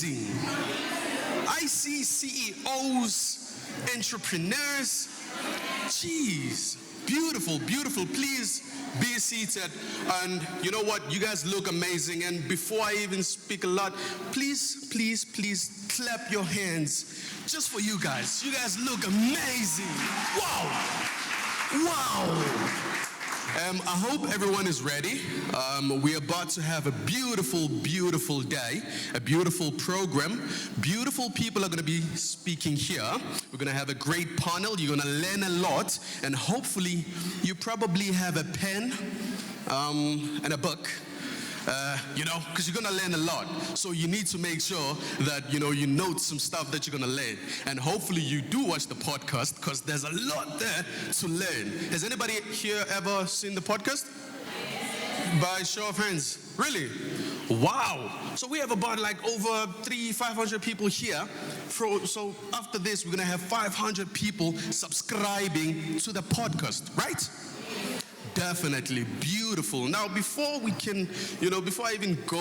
amazing. I see CEOs, entrepreneurs. Jeez, beautiful, beautiful. Please be seated. And you know what? You guys look amazing. And before I even speak a lot, please, please, please clap your hands just for you guys. You guys look amazing. Wow. Wow. I hope everyone is ready. We're about to have a beautiful, beautiful day, a beautiful program. Beautiful people are going to be speaking here. We're going to have a great panel. You're going to learn a lot. And hopefully, you probably have a pen and a book. Because you're going to learn a lot. So you need to make sure that, you note some stuff that you're going to learn. And hopefully you do watch the podcast because there's a lot there to learn. Has anybody here ever seen the podcast? By show of hands. Really? Wow. So we have about like over 500 people here. So after this, we're going to have 500 people subscribing to the podcast, right? Definitely beautiful. Now, before we can, before I even go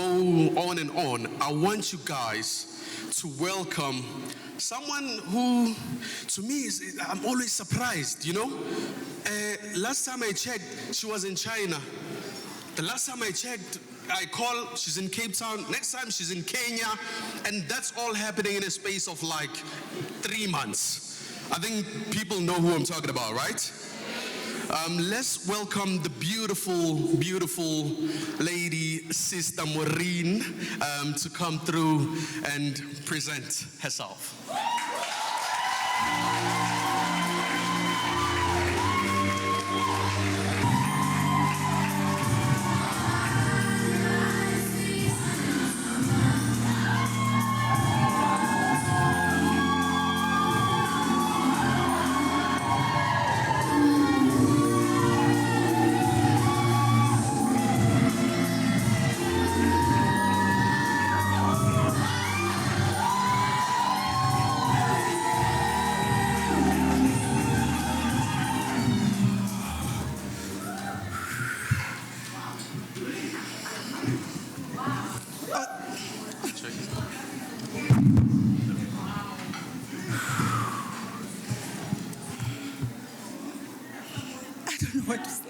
on and on, I want you guys to welcome someone who, to me, I'm always surprised, last time I checked, she was in China. The last time I checked, I called, she's in Cape Town. Next time, she's in Kenya. And that's all happening in a space of like 3 months. I think people know who I'm talking about, right? Let's welcome the beautiful, beautiful lady, Sister Maureen, to come through and present herself. What to say.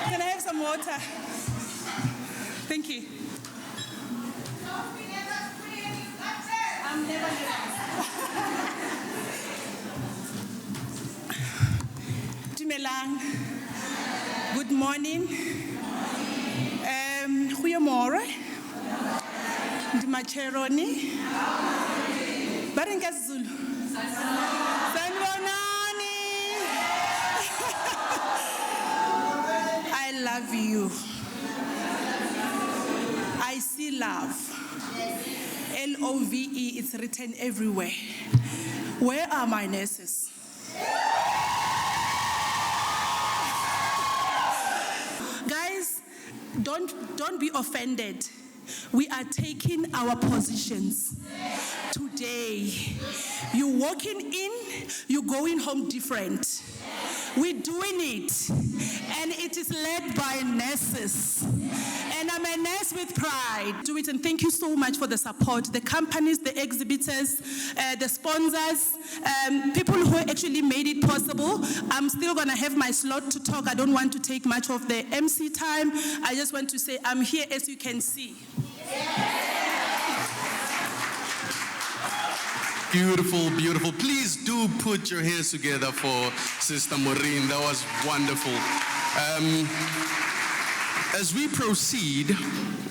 Can I have some water? Thank you. I'm never Dumelang. Good morning. Goeiemôre. Ndimacheroni. Baringa Zulu. I love you. I see love. LOVE, it's written everywhere. Where are my nurses? Guys, don't be offended. We are taking our positions today. You're walking in, you're going home different. We're doing it, and it is led by nurses. And I'm a nurse with pride. Do it, and thank you so much for the support. The companies, the exhibitors, the sponsors, people who actually made it possible. I'm still gonna have my slot to talk. I don't want to take much of the MC time. I just want to say I'm here, as you can see. Beautiful, beautiful. Please do put your hands together for Sister Maureen. That was wonderful. As we proceed,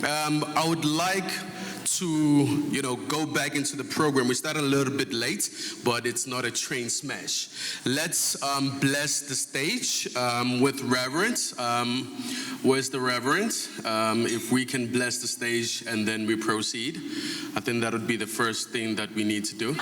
I would like to, go back into the program. We started a little bit late, but it's not a train smash. Let's bless the stage with reverence. Where's the reverend? If we can bless the stage and then we proceed, I think that would be the first thing that we need to do.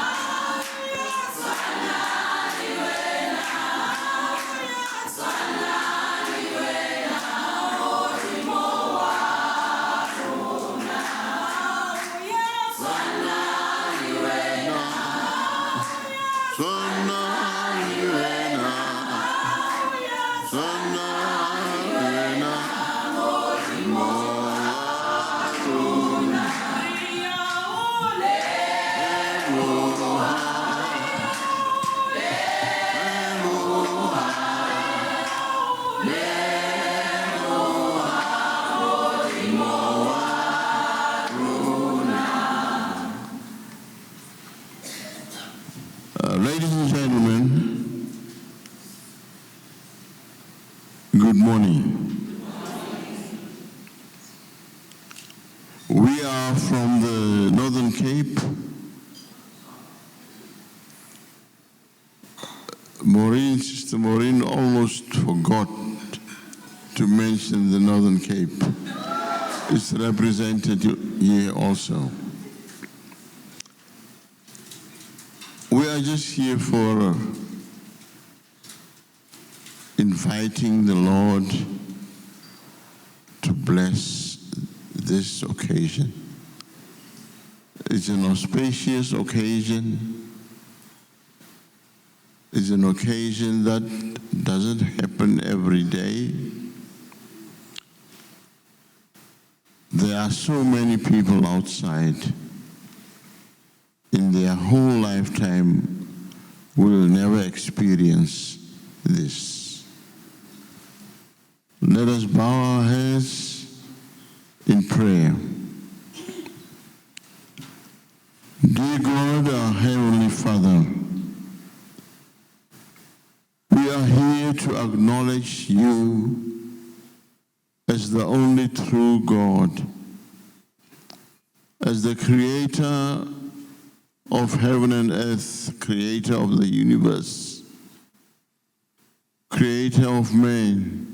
More. are from the Northern Cape. Sister Maureen almost forgot to mention the Northern Cape. It's represented here also. We are just here for inviting the Lord to bless this occasion. It's an auspicious occasion. It's an occasion that doesn't happen every day. There are so many people outside. In their whole lifetime will never experience this. Let us bow our heads in prayer. Dear God, our Heavenly Father, we are here to acknowledge you as the only true God, as the creator of heaven and earth, creator of the universe, creator of man.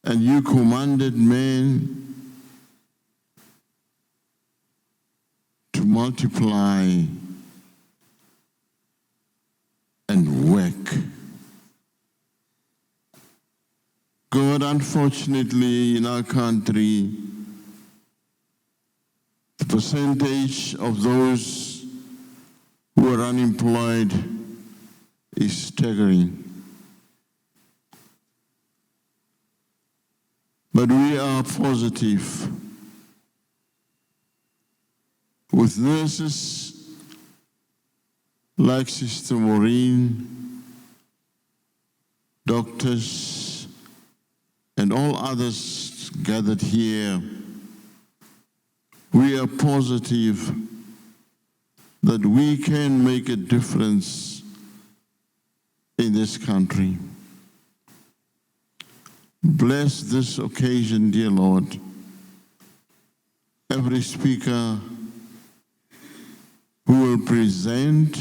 And you commanded man to multiply and work. God, unfortunately, in our country, the percentage of those who are unemployed is staggering. But we are positive. With nurses like Sister Maureen, doctors, and all others gathered here, we are positive that we can make a difference in this country. Bless this occasion, dear Lord. Every speaker who will present,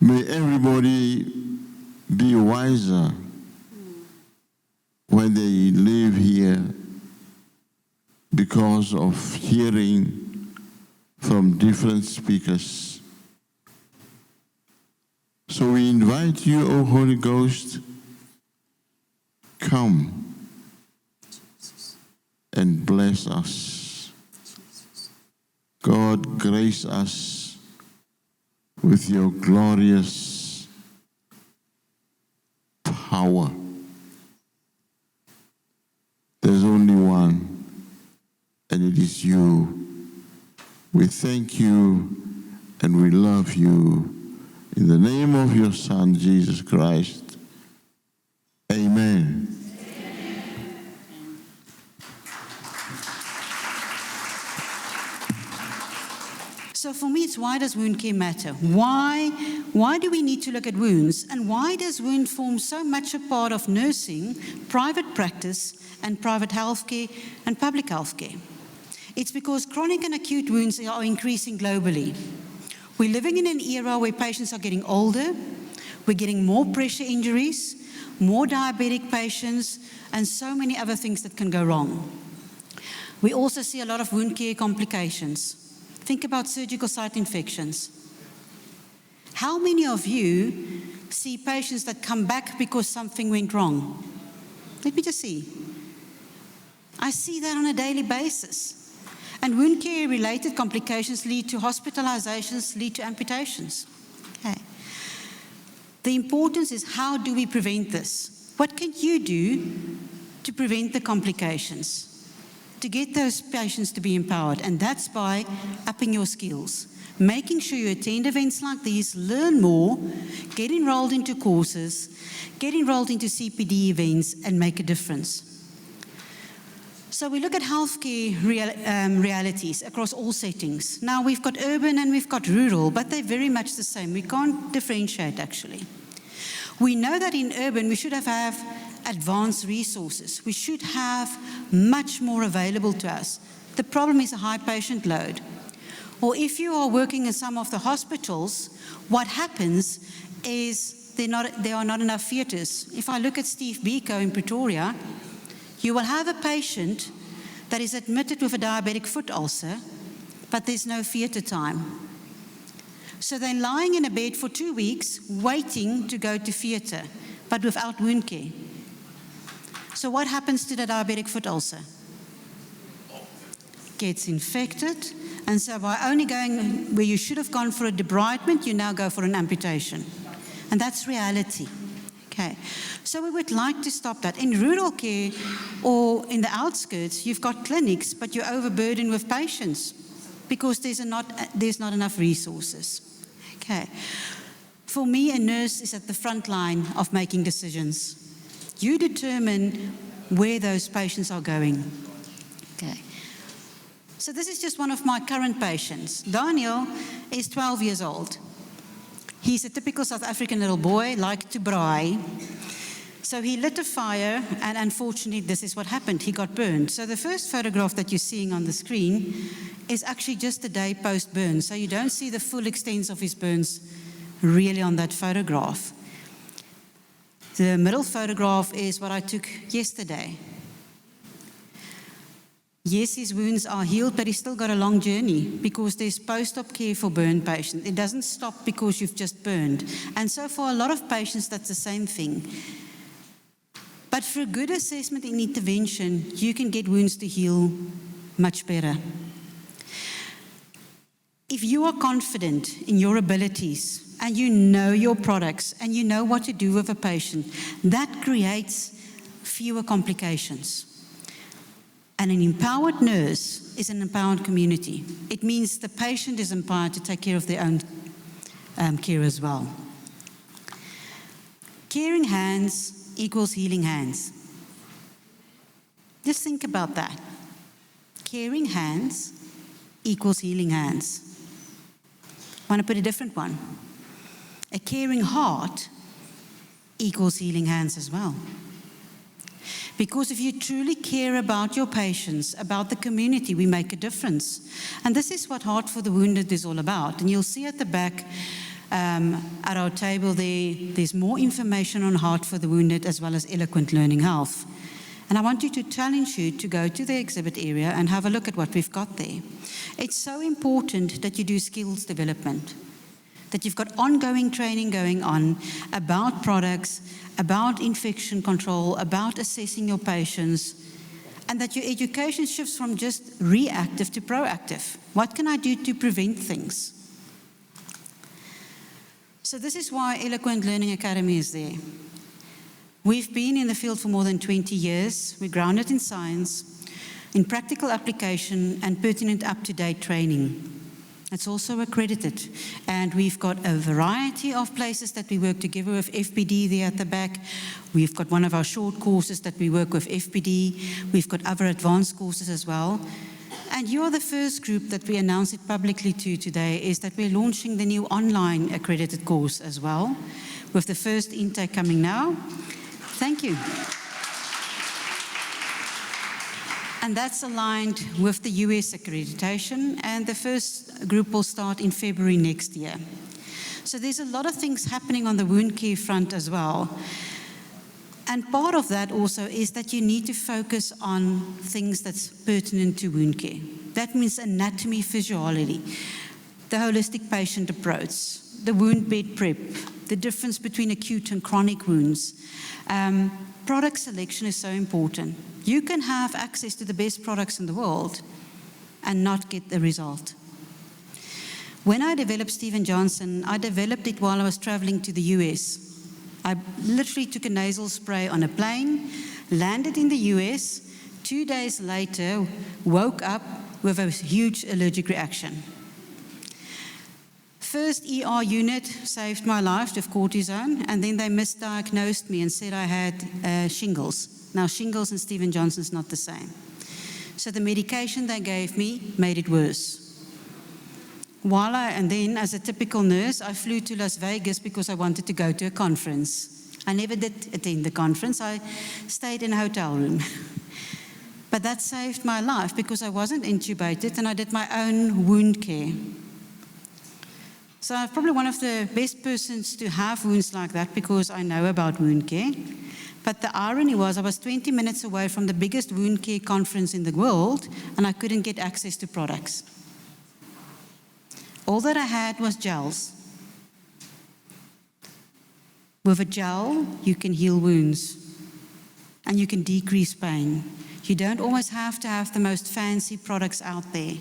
may everybody be wiser when they live here because of hearing from different speakers. So we invite you, O Holy Ghost, come and bless us. God, grace us with your glorious power. There's only one, and it is you. We thank you and we love you. In the name of your Son, Jesus Christ. Amen. So for me, it's why does wound care matter? Why do we need to look at wounds? And why does wound form so much a part of nursing, private practice, and private healthcare and public healthcare? It's because chronic and acute wounds are increasing globally. We're living in an era where patients are getting older, we're getting more pressure injuries, more diabetic patients, and so many other things that can go wrong. We also see a lot of wound care complications. Think about surgical site infections. How many of you see patients that come back because something went wrong? Let me just see. I see that on a daily basis. And wound care related complications lead to hospitalizations, lead to amputations. Okay. The importance is, how do we prevent this? What can you do to prevent the complications, to get those patients to be empowered? And that's by upping your skills, making sure you attend events like these, learn more, get enrolled into courses, get enrolled into CPD events, and make a difference. So we look at healthcare realities across all settings. Now we've got urban and we've got rural, but they're very much the same. We can't differentiate actually. We know that in urban we should have advanced resources. We should have much more available to us. The problem is a high patient load. Or if you are working in some of the hospitals, what happens is there are not enough theatres. If I look at Steve Biko in Pretoria, you will have a patient that is admitted with a diabetic foot ulcer, but there's no theatre time. So they're lying in a bed for 2 weeks, waiting to go to theatre, but without wound care. So what happens to the diabetic foot ulcer? Gets infected, and so by only going where you should have gone for a debridement, you now go for an amputation. And that's reality. Okay, so we would like to stop that. In rural care or in the outskirts, you've got clinics, but you're overburdened with patients because there's not enough resources. Okay, for me, a nurse is at the front line of making decisions. You determine where those patients are going. Okay, so this is just one of my current patients. Daniel is 12 years old. He's a typical South African little boy, liked to braai. So he lit a fire, and unfortunately, this is what happened. He got burned. So the first photograph that you're seeing on the screen is actually just a day post-burn. So you don't see the full extent of his burns really on that photograph. The middle photograph is what I took yesterday. Yes, his wounds are healed, but he's still got a long journey because there's post-op care for burn patients. It doesn't stop because you've just burned. And so for a lot of patients, that's the same thing. But for a good assessment and intervention, you can get wounds to heal much better. If you are confident in your abilities and you know your products and you know what to do with a patient, that creates fewer complications. And an empowered nurse is an empowered community. It means the patient is empowered to take care of their own care as well. Caring hands equals healing hands. Just think about that. Caring hands equals healing hands. I want to put a different one. A caring heart equals healing hands as well. Because if you truly care about your patients, about the community, we make a difference. And this is what Heart for the Wounded is all about. And you'll see at the back, at our table there's more information on Heart for the Wounded as well as Eloquent Learning Health. And I want you to challenge you to go to the exhibit area and have a look at what we've got there. It's so important that you do skills development, that you've got ongoing training going on about products, about infection control, about assessing your patients, and that your education shifts from just reactive to proactive. What can I do to prevent things? So this is why Eloquent Learning Academy is there. We've been in the field for more than 20 years. We're grounded in science, in practical application, and pertinent up-to-date training. It's also accredited, and we've got a variety of places that we work together with FPD there at the back. We've got one of our short courses that we work with FPD. We've got other advanced courses as well. And you are the first group that we announce it publicly to today, is that we're launching the new online accredited course as well, with the first intake coming now. Thank you. And that's aligned with the US accreditation, and the first group will start in February next year. So there's a lot of things happening on the wound care front as well. And part of that also is that you need to focus on things that's pertinent to wound care. That means anatomy, physiology, the holistic patient approach, the wound bed prep, the difference between acute and chronic wounds. Product selection is so important. You can have access to the best products in the world and not get the result. When I developed Steven Johnson, I developed it while I was traveling to the US. I literally took a nasal spray on a plane, landed in the US, 2 days later, woke up with a huge allergic reaction. First ER unit saved my life with cortisone, and then they misdiagnosed me and said I had shingles. Now, shingles and Steven Johnson's not the same. So the medication they gave me made it worse. And then, as a typical nurse, I flew to Las Vegas because I wanted to go to a conference. I never did attend the conference. I stayed in a hotel room. But that saved my life because I wasn't intubated and I did my own wound care. So I'm probably one of the best persons to have wounds like that because I know about wound care. But the irony was I was 20 minutes away from the biggest wound care conference in the world and I couldn't get access to products. All that I had was gels. With a gel, you can heal wounds and you can decrease pain. You don't always have to have the most fancy products out there.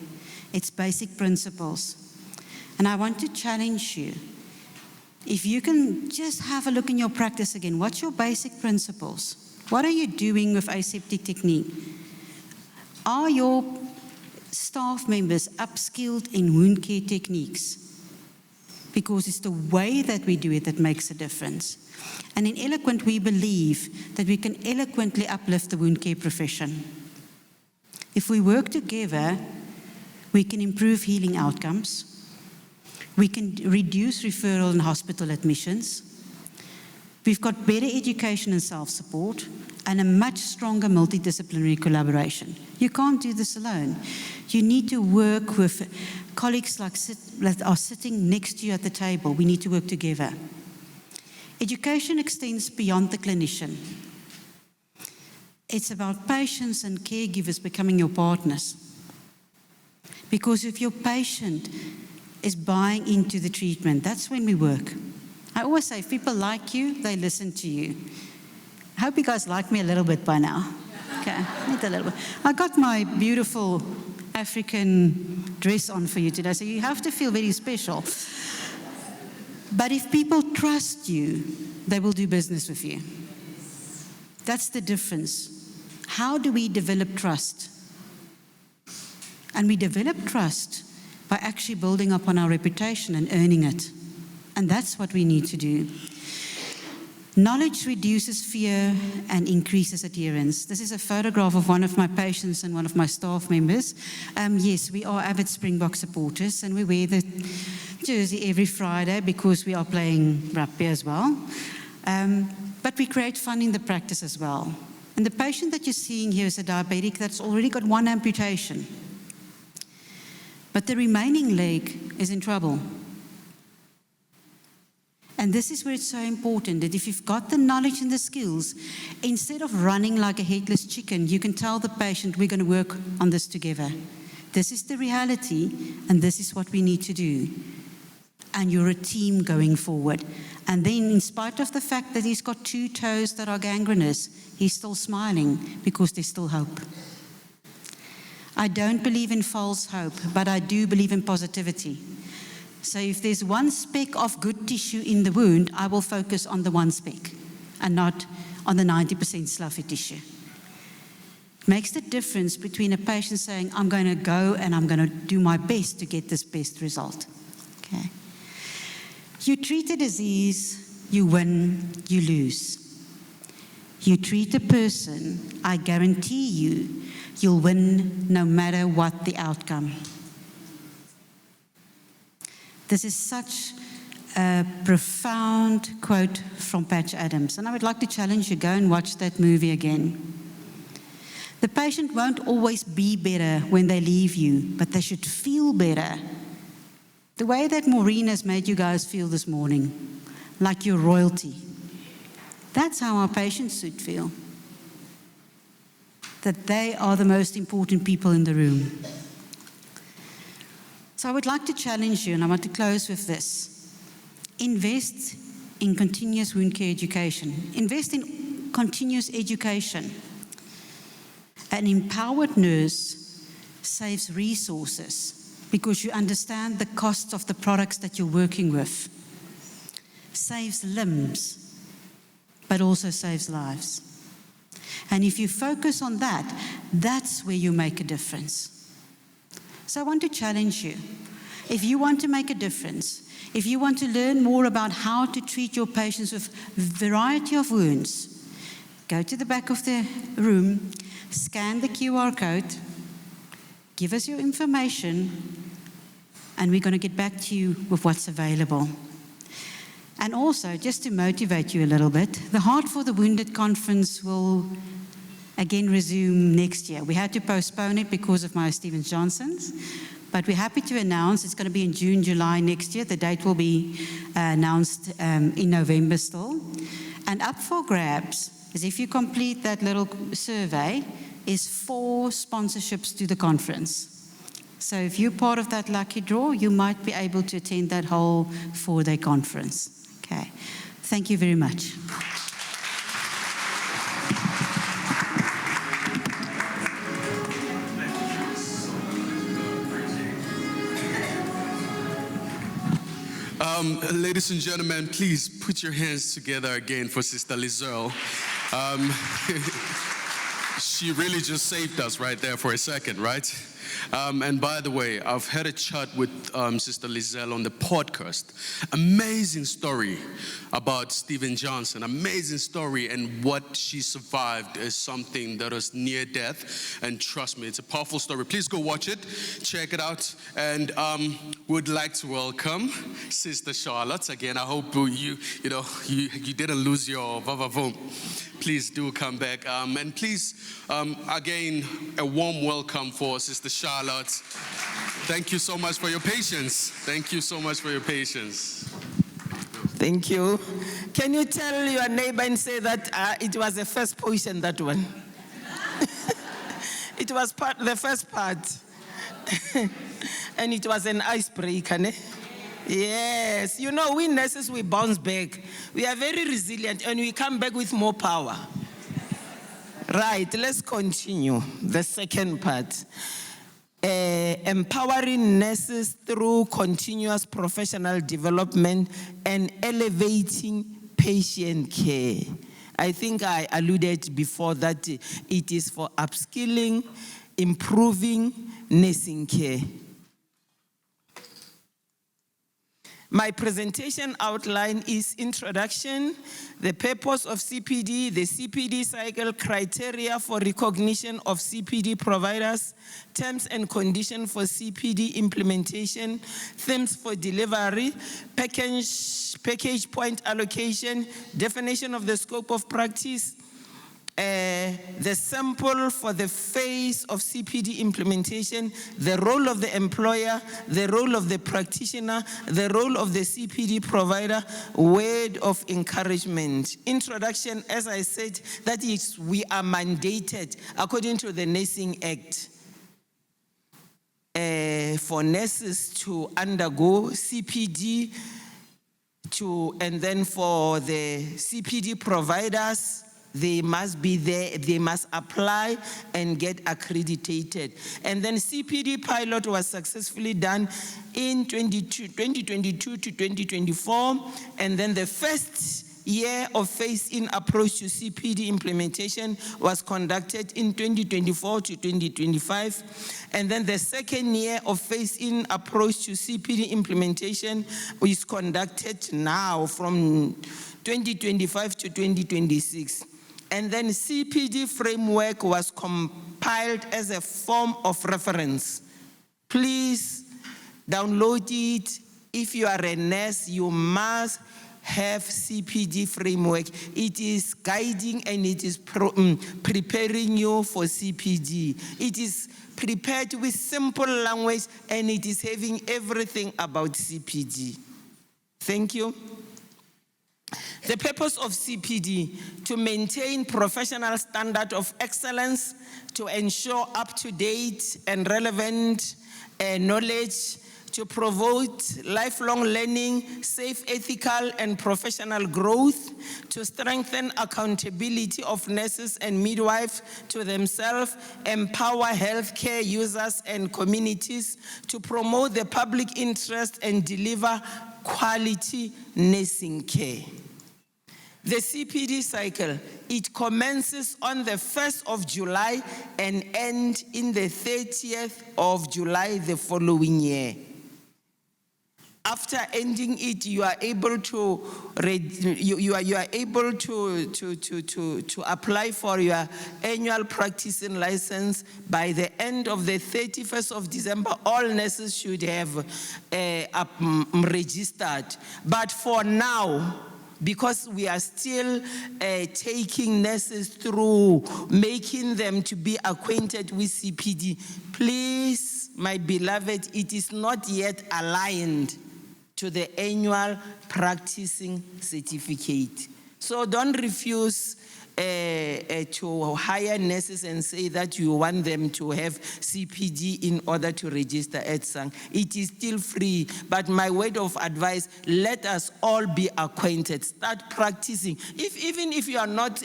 It's basic principles. And I want to challenge you. If you can just have a look in your practice again, what's your basic principles? What are you doing with aseptic technique? Are your staff members upskilled in wound care techniques? Because it's the way that we do it that makes a difference. And in Eloquent, we believe that we can eloquently uplift the wound care profession. If we work together, we can improve healing outcomes. We can reduce referral and hospital admissions. We've got better education and self-support and a much stronger multidisciplinary collaboration. You can't do this alone. You need to work with colleagues that are sitting next to you at the table. We need to work together. Education extends beyond the clinician. It's about patients and caregivers becoming your partners. Because if your patient is buying into the treatment, that's when we work. I always say, if people like you, they listen to you. I hope you guys like me a little bit by now. Okay, need a little bit. I got my beautiful African dress on for you today, so you have to feel very special. But if people trust you, they will do business with you. That's the difference. How do we develop trust? And we develop trust by actually building up on our reputation and earning it. And that's what we need to do. Knowledge reduces fear and increases adherence. This is a photograph of one of my patients and one of my staff members. Yes, we are avid Springbok supporters and we wear the jersey every Friday because we are playing rugby as well. But we create fun in the practice as well. And the patient that you're seeing here is a diabetic that's already got one amputation. But the remaining leg is in trouble. And this is where it's so important that if you've got the knowledge and the skills, instead of running like a headless chicken, you can tell the patient, we're going to work on this together. This is the reality, and this is what we need to do. And you're a team going forward. And then, in spite of the fact that he's got 2 toes that are gangrenous, he's still smiling because there's still hope. I don't believe in false hope, but I do believe in positivity. So if there's one speck of good tissue in the wound, I will focus on the one speck and not on the 90% sloughy tissue. It makes the difference between a patient saying, I'm going to go and I'm going to do my best to get this best result. Okay. You treat a disease, you win, you lose. You treat a person, I guarantee you, you'll win no matter what the outcome. This is such a profound quote from Patch Adams, and I would like to challenge you, go and watch that movie again. The patient won't always be better when they leave you, but they should feel better. The way that Maureen has made you guys feel this morning, like you're royalty. That's how our patients should feel. That they are the most important people in the room. So I would like to challenge you, and I want to close with this. Invest in continuous wound care education. Invest in continuous education. An empowered nurse saves resources because you understand the costs of the products that you're working with. Saves limbs, but also saves lives. And if you focus on that, that's where you make a difference. So I want to challenge you. If you want to make a difference, if you want to learn more about how to treat your patients with a variety of wounds, go to the back of the room, scan the QR code, give us your information, and we're going to get back to you with what's available. And also, just to motivate you a little bit, the Heart for the Wounded conference will again resume next year. We had to postpone it because of my Stevens Johnson's, but we're happy to announce it's going to be in June, July next year. The date will be announced in November still. And up for grabs is, if you complete that little survey, is 4 sponsorships to the conference. So if you're part of that lucky draw, you might be able to attend that whole 4-day conference. Okay. Thank you very much. Ladies and gentlemen, please put your hands together again for Sister Lizelle. She really just saved us right there for a second, right? And by the way, I've had a chat with Sister Lizelle on the podcast. Amazing story about Stephen Johnson. Amazing story, and what she survived is something that was near death. And trust me, it's a powerful story. Please go watch it, check it out. And would like to welcome Sister Charlotte again. I hope you didn't lose your vavavoom. Please do come back. And please, again, a warm welcome for Sister Charlotte. Thank you so much for your patience. Thank you so much for your patience. Thank you. Can you tell your neighbor and say that it was the first portion, that one? It was the first part. And it was an icebreaker, ne? Yes, you know, we nurses, we bounce back. We are very resilient and we come back with more power. Right, let's continue the second part. Empowering nurses through continuous professional development and elevating patient care. I think I alluded before that it is for upskilling, improving nursing care. My presentation outline is introduction, the purpose of CPD, the CPD cycle, criteria for recognition of CPD providers, terms and conditions for CPD implementation, themes for delivery, package point allocation, definition of the scope of practice, the sample for the phase of CPD implementation, the role of the employer, the role of the practitioner, the role of the CPD provider, word of encouragement. Introduction, as I said, that is, we are mandated according to the Nursing Act for nurses to undergo CPD, and then for the CPD providers, they must be there, they must apply and get accredited. And then CPD pilot was successfully done in 2022 to 2024. And then the first year of phase-in approach to CPD implementation was conducted in 2024 to 2025. And then the second year of phase-in approach to CPD implementation is conducted now from 2025 to 2026. And then CPD framework was compiled as a form of reference. Please download it. If you are a nurse, you must have CPD framework. It is guiding and it is preparing you for CPD. It is prepared with simple language and it is having everything about CPD. Thank you. The purpose of CPD, to maintain professional standard of excellence, to ensure up-to-date and relevant knowledge, to promote lifelong learning, safe, ethical, and professional growth, to strengthen accountability of nurses and midwives to themselves, empower healthcare users and communities, to promote the public interest and deliver quality nursing care. The CPD cycle, it commences on the 1st of July and ends in the 30th of July the following year. After ending it, you are able to you are able to apply for your annual practicing license. By the end of the 31st of December, all nurses should have registered. But for now, because we are still taking nurses through, making them to be acquainted with CPD, please, my beloved, it is not yet aligned to the annual practicing certificate. So don't refuse to hire nurses and say that you want them to have CPD in order to register at SUNG. It is still free, but my word of advice, let us all be acquainted. Start practicing. Even if you are not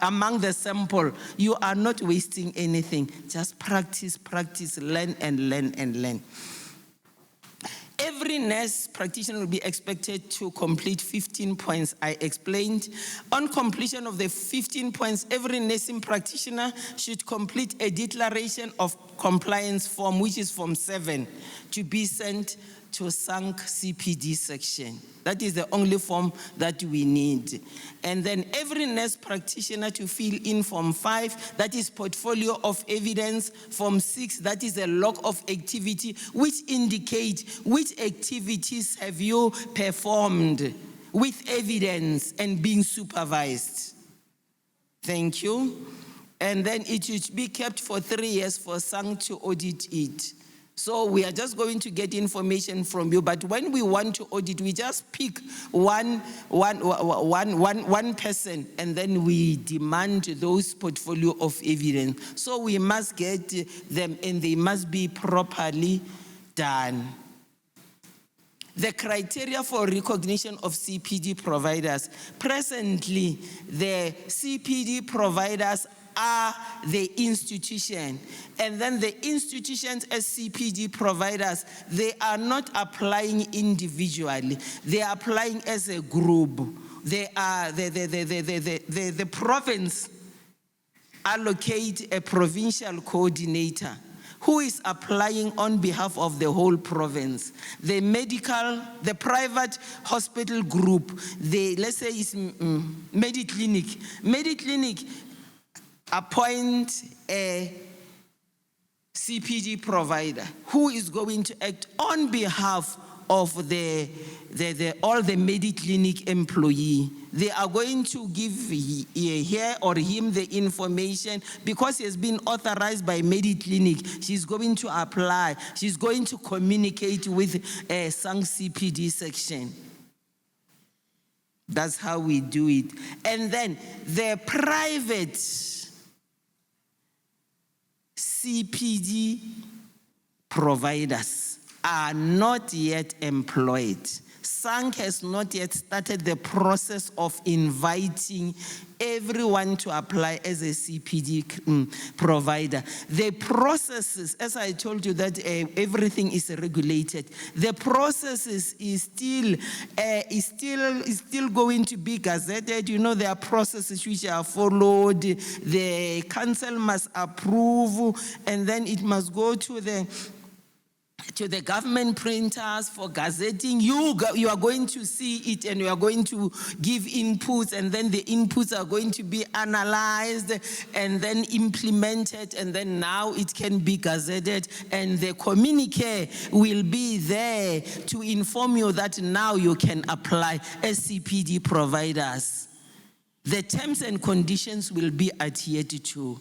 among the sample, you are not wasting anything. Just practice, learn and learn and learn. Every nurse practitioner will be expected to complete 15 points. I explained. On completion of the 15 points, every nursing practitioner should complete a declaration of compliance form, which is Form 7, to be sent to SUNG CPD section. That is the only form that we need. And then every nurse practitioner to fill in Form 5, that is portfolio of evidence. Form 6, that is a log of activity, which indicate which activities have you performed with evidence and being supervised. Thank you. And then it should be kept for 3 years for SUNG to audit it. So we are just going to get information from you, but when we want to audit, we just pick one person, and then we demand those portfolio of evidence. So we must get them, and they must be properly done. The criteria for recognition of CPD providers. Presently, the CPD providers are the institution, and then the institutions as CPD providers, they are not applying individually, they are applying as a group. They are the province allocate a provincial coordinator who is applying on behalf of the whole province. The private hospital group, let's say it's Mediclinic. Mediclinic appoint a CPD provider who is going to act on behalf of all the Mediclinic employee. They are going to give her or him the information because he has been authorized by Mediclinic. She's going to apply. She's going to communicate with a SUNG CPD section. That's how we do it. And then the private CPD providers are not yet employed. SUNG has not yet started the process of inviting everyone to apply as a CPD provider. The processes, as I told you that everything is regulated, the processes is still going to be gazetted. You know, there are processes which are followed. The council must approve, and then it must go to the government printers for gazetting. You are going to see it, and you are going to give inputs, and then the inputs are going to be analyzed and then implemented, and then now it can be gazetted, and the communique will be there to inform you that now you can apply as CPD providers. The terms and conditions will be adhered to.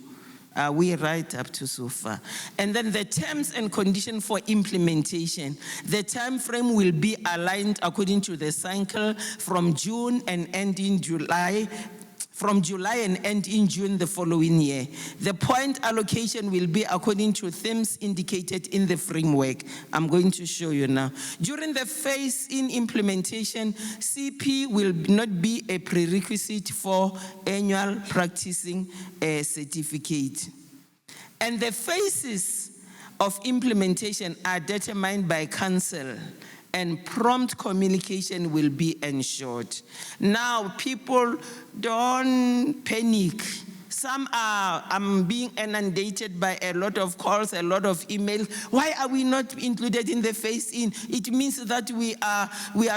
We right up to so far. And then the terms and conditions for implementation. The time frame will be aligned according to the cycle from June and end in July. From July and end in June the following year. The point allocation will be according to themes indicated in the framework. I'm going to show you now. During the phase in implementation, CP will not be a prerequisite for annual practicing certificate. And the phases of implementation are determined by council, and prompt communication will be ensured. Now, people don't panic. I'm being inundated by a lot of calls, a lot of emails. Why are we not included in the phase-in? It means that we are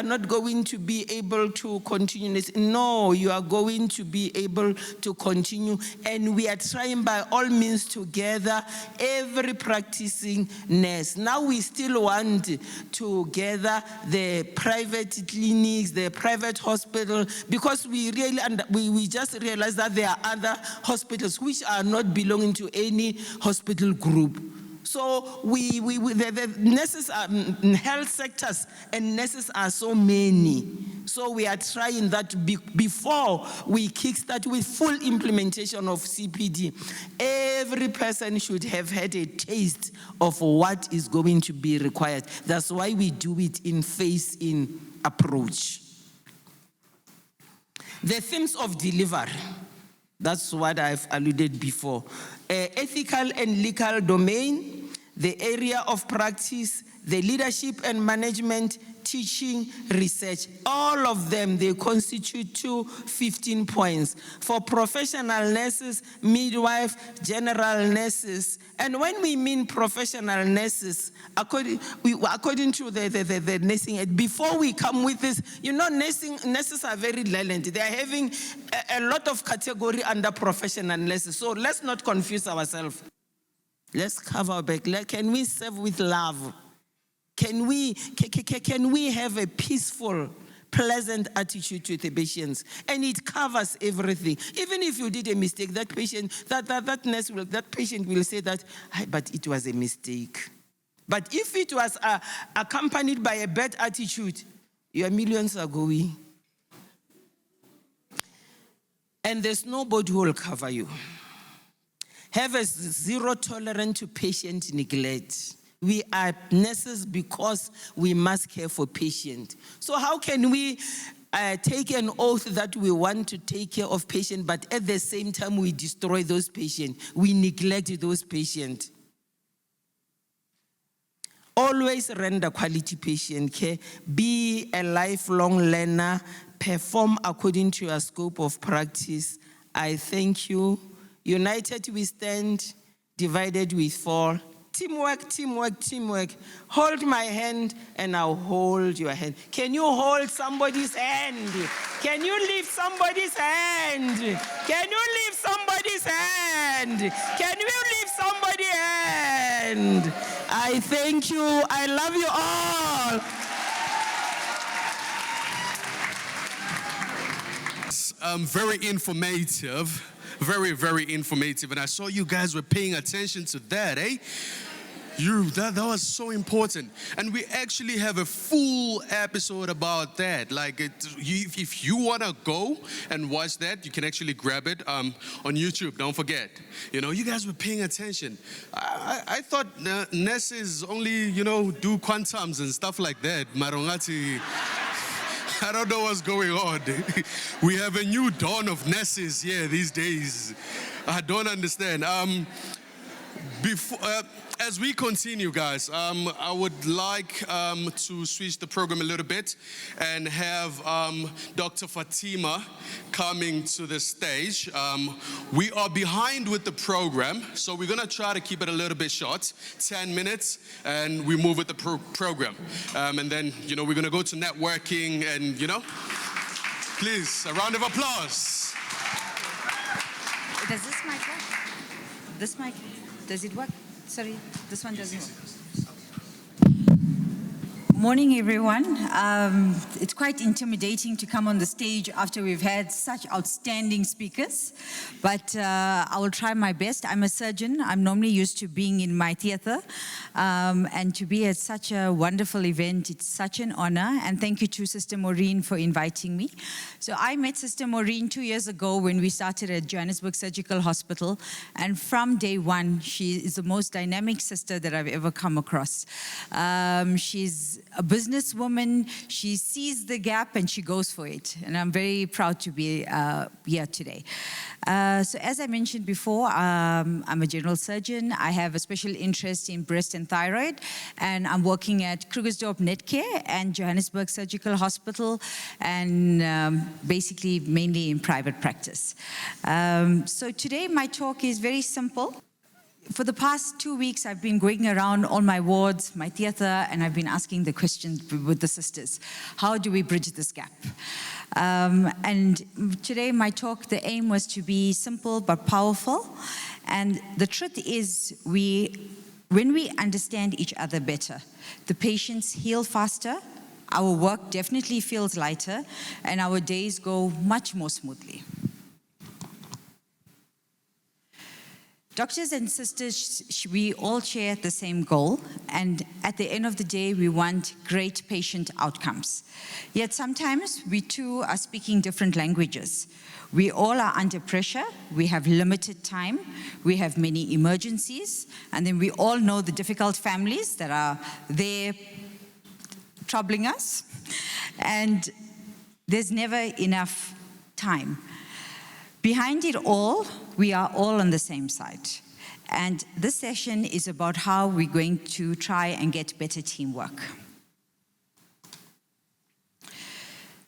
not going to be able to continue this. No, you are going to be able to continue. And we are trying by all means to gather every practicing nurse. Now we still want to gather the private clinics, the private hospital, because we just realized that there are other hospitals which are not belonging to any hospital group. So the nurses are, health sectors and nurses are so many. So we are trying that before we kickstart with full implementation of CPD. Every person should have had a taste of what is going to be required. That's why we do it in phase-in approach. The themes of delivery. That's what I've alluded before. Ethical and legal domain, the area of practice, the leadership and management, teaching, research. All of them, they constitute 15 points. For professional nurses, midwife, general nurses. And when we mean professional nurses, according to the nursing, before we come with this, you know, nurses are very lenient. They are having a lot of category under professional nurses. So let's not confuse ourselves. Let's cover our back. Can we serve with love? Can we have a peaceful, pleasant attitude to the patients? And it covers everything. Even if you did a mistake, that patient, that patient will say that, but it was a mistake. But if it was accompanied by a bad attitude, your millions are going. And there's nobody who will cover you. Have a zero tolerance to patient neglect. We are nurses because we must care for patients. So how can we take an oath that we want to take care of patients, but at the same time we destroy those patients, we neglect those patients? Always render quality patient care. Be a lifelong learner. Perform according to your scope of practice. I thank you. United we stand, divided we fall. Teamwork, teamwork, teamwork. Hold my hand and I'll hold your hand. Can you hold somebody's hand? Can you lift somebody's hand? Can you lift somebody's hand? Can you lift somebody's hand? I thank you. I love you all. Very informative. Very, very informative. And I saw you guys were paying attention to that, eh? That was so important. And we actually have a full episode about that. Like, if you want to go and watch that, you can actually grab it on YouTube. Don't forget. You know, you guys were paying attention. I thought nurses only, do quantums and stuff like that. Marongati. I don't know what's going on. We have a new dawn of nurses here these days. I don't understand. As we continue, guys, I would like to switch the program a little bit and have Dr. Fatima coming to the stage. We are behind with the program, so we're going to try to keep it a little bit short, 10 minutes, and we move with the program. And then, we're going to go to networking and, please, a round of applause. Does this mic work? This mic, does it work? Sorry, this one doesn't work. Morning, everyone. It's quite intimidating to come on the stage after we've had such outstanding speakers, but I will try my best. I'm a surgeon. I'm normally used to being in my theater, and to be at such a wonderful event, it's such an honor, and thank you to Sister Maureen for inviting me. So I met Sister Maureen 2 years ago when we started at Johannesburg Surgical Hospital, and from day one, she is the most dynamic sister that I've ever come across. She's a businesswoman. She sees the gap and she goes for it. And I'm very proud to be here today. So as I mentioned before, I'm a general surgeon. I have a special interest in breast and thyroid, and I'm working at Krugersdorp Netcare and Johannesburg Surgical Hospital, and basically mainly in private practice. So today my talk is very simple. For the past 2 weeks, I've been going around all my wards, my theater, and I've been asking the question with the sisters, how do we bridge this gap? And today, my talk, the aim was to be simple but powerful. And the truth is, when we understand each other better, the patients heal faster, our work definitely feels lighter, and our days go much more smoothly. Doctors and sisters, we all share the same goal, and at the end of the day, we want great patient outcomes. Yet sometimes we too are speaking different languages. We all are under pressure, we have limited time, we have many emergencies, and then we all know the difficult families that are there troubling us, and there's never enough time. Behind it all, we are all on the same side. And this session is about how we're going to try and get better teamwork.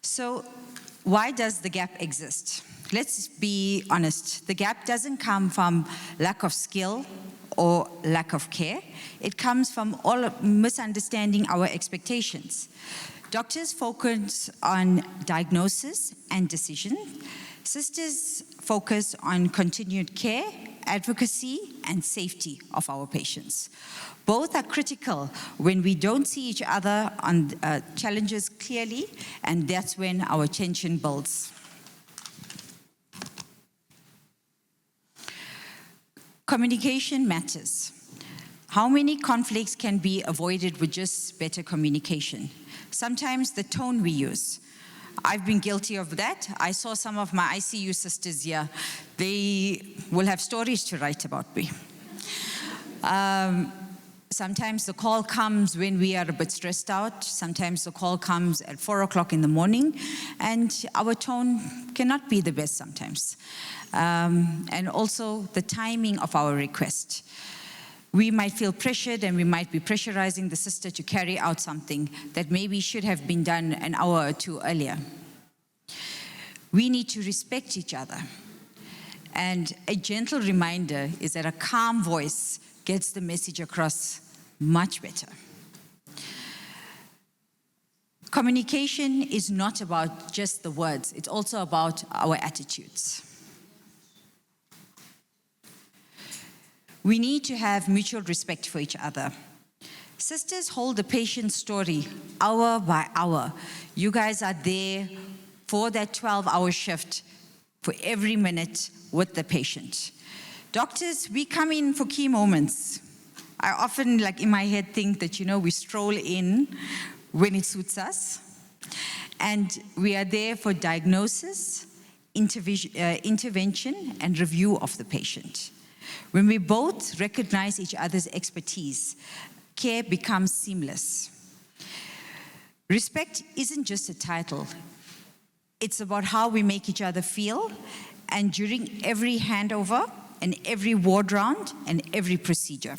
So, why does the gap exist? Let's be honest. The gap doesn't come from lack of skill or lack of care. It comes from all misunderstanding our expectations. Doctors focus on diagnosis and decision. Sisters focus on continued care, advocacy, and safety of our patients. Both are critical when we don't see each other on challenges clearly, and that's when our tension builds. Communication matters. How many conflicts can be avoided with just better communication? Sometimes the tone we use. I've been guilty of that. I saw some of my ICU sisters here. They will have stories to write about me. Sometimes the call comes when we are a bit stressed out. Sometimes the call comes at 4 o'clock in the morning, and our tone cannot be the best sometimes. And also the timing of our request. We might feel pressured, and we might be pressurizing the sister to carry out something that maybe should have been done an hour or two earlier. We need to respect each other. And a gentle reminder is that a calm voice gets the message across much better. Communication is not about just the words, it's also about our attitudes. We need to have mutual respect for each other. Sisters hold the patient's story hour by hour. You guys are there for that 12-hour shift for every minute with the patient. Doctors, we come in for key moments. I often, like in my head, think that, we stroll in when it suits us. And we are there for diagnosis, intervention, and review of the patient. When we both recognize each other's expertise, care becomes seamless. Respect isn't just a title. It's about how we make each other feel, and during every handover, and every ward round, and every procedure.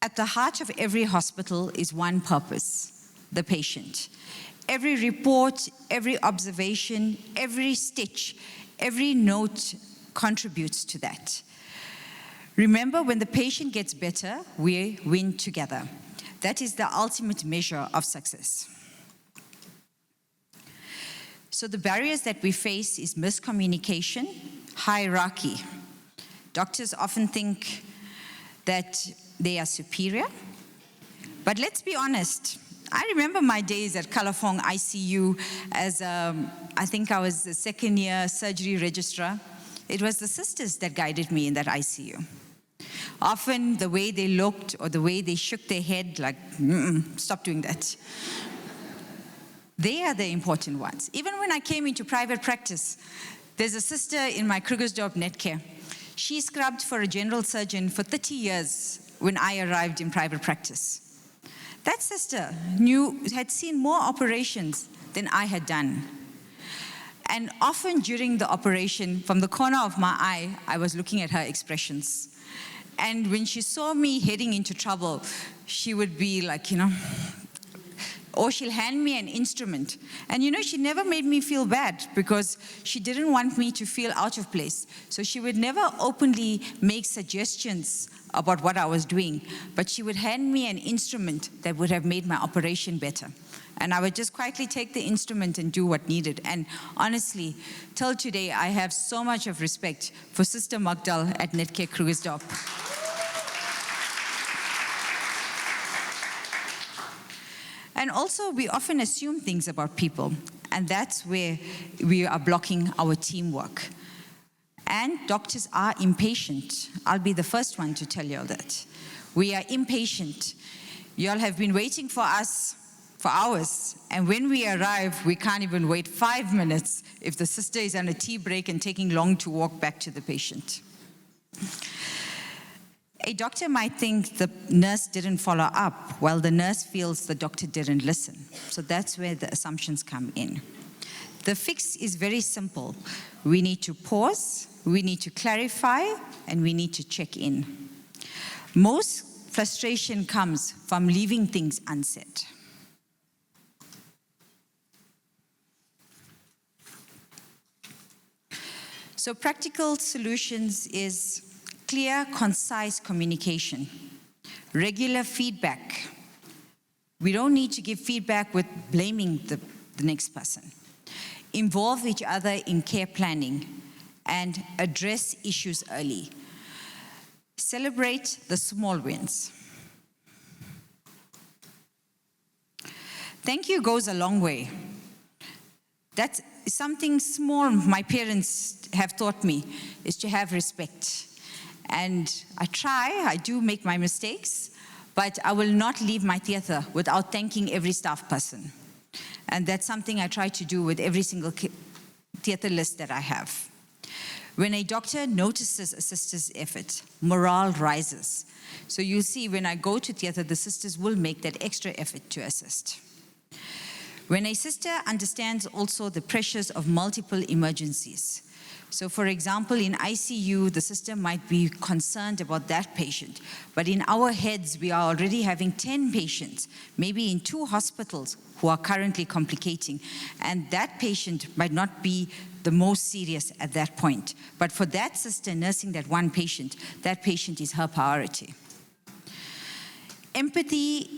At the heart of every hospital is one purpose: the patient. Every report, every observation, every stitch, every note contributes to that. Remember, when the patient gets better, we win together. That is the ultimate measure of success. So the barriers that we face is miscommunication, hierarchy. Doctors often think that they are superior, but let's be honest. I remember my days at Kalafong ICU as, I think I was the second-year surgery registrar. It was the sisters that guided me in that ICU. Often the way they looked or the way they shook their head, like, stop doing that. They are the important ones. Even when I came into private practice, there's a sister in my Krugersdorp Netcare. She scrubbed for a general surgeon for 30 years when I arrived in private practice. That sister had seen more operations than I had done. And often during the operation, from the corner of my eye, I was looking at her expressions. And when she saw me heading into trouble, she would be like, or she'll hand me an instrument. And she never made me feel bad because she didn't want me to feel out of place. So she would never openly make suggestions about what I was doing, but she would hand me an instrument that would have made my operation better. And I would just quietly take the instrument and do what needed. And honestly, till today, I have so much of respect for Sister Magdal at Netcare Krugersdorp. And also, we often assume things about people, and that's where we are blocking our teamwork. And doctors are impatient. I'll be the first one to tell you all that. We are impatient. You all have been waiting for us for hours, and when we arrive, we can't even wait 5 minutes if the sister is on a tea break and taking long to walk back to the patient. A doctor might think the nurse didn't follow up, while the nurse feels the doctor didn't listen. So that's where the assumptions come in. The fix is very simple. We need to pause, we need to clarify, and we need to check in. Most frustration comes from leaving things unsaid. So practical solutions is clear, concise communication, regular feedback. We don't need to give feedback with blaming the next person. Involve each other in care planning and address issues early. Celebrate the small wins. Thank you goes a long way. That's something small my parents have taught me, is to have respect. And I do make my mistakes, but I will not leave my theater without thanking every staff person. And that's something I try to do with every single theater list that I have. When a doctor notices a sister's effort, morale rises. So you'll see when I go to theater, the sisters will make that extra effort to assist. When a sister understands also the pressures of multiple emergencies. So for example, in ICU, the sister might be concerned about that patient, but in our heads, we are already having 10 patients, maybe in 2 hospitals who are currently complicating, and that patient might not be the most serious at that point. But for that sister nursing that one patient, that patient is her priority. Empathy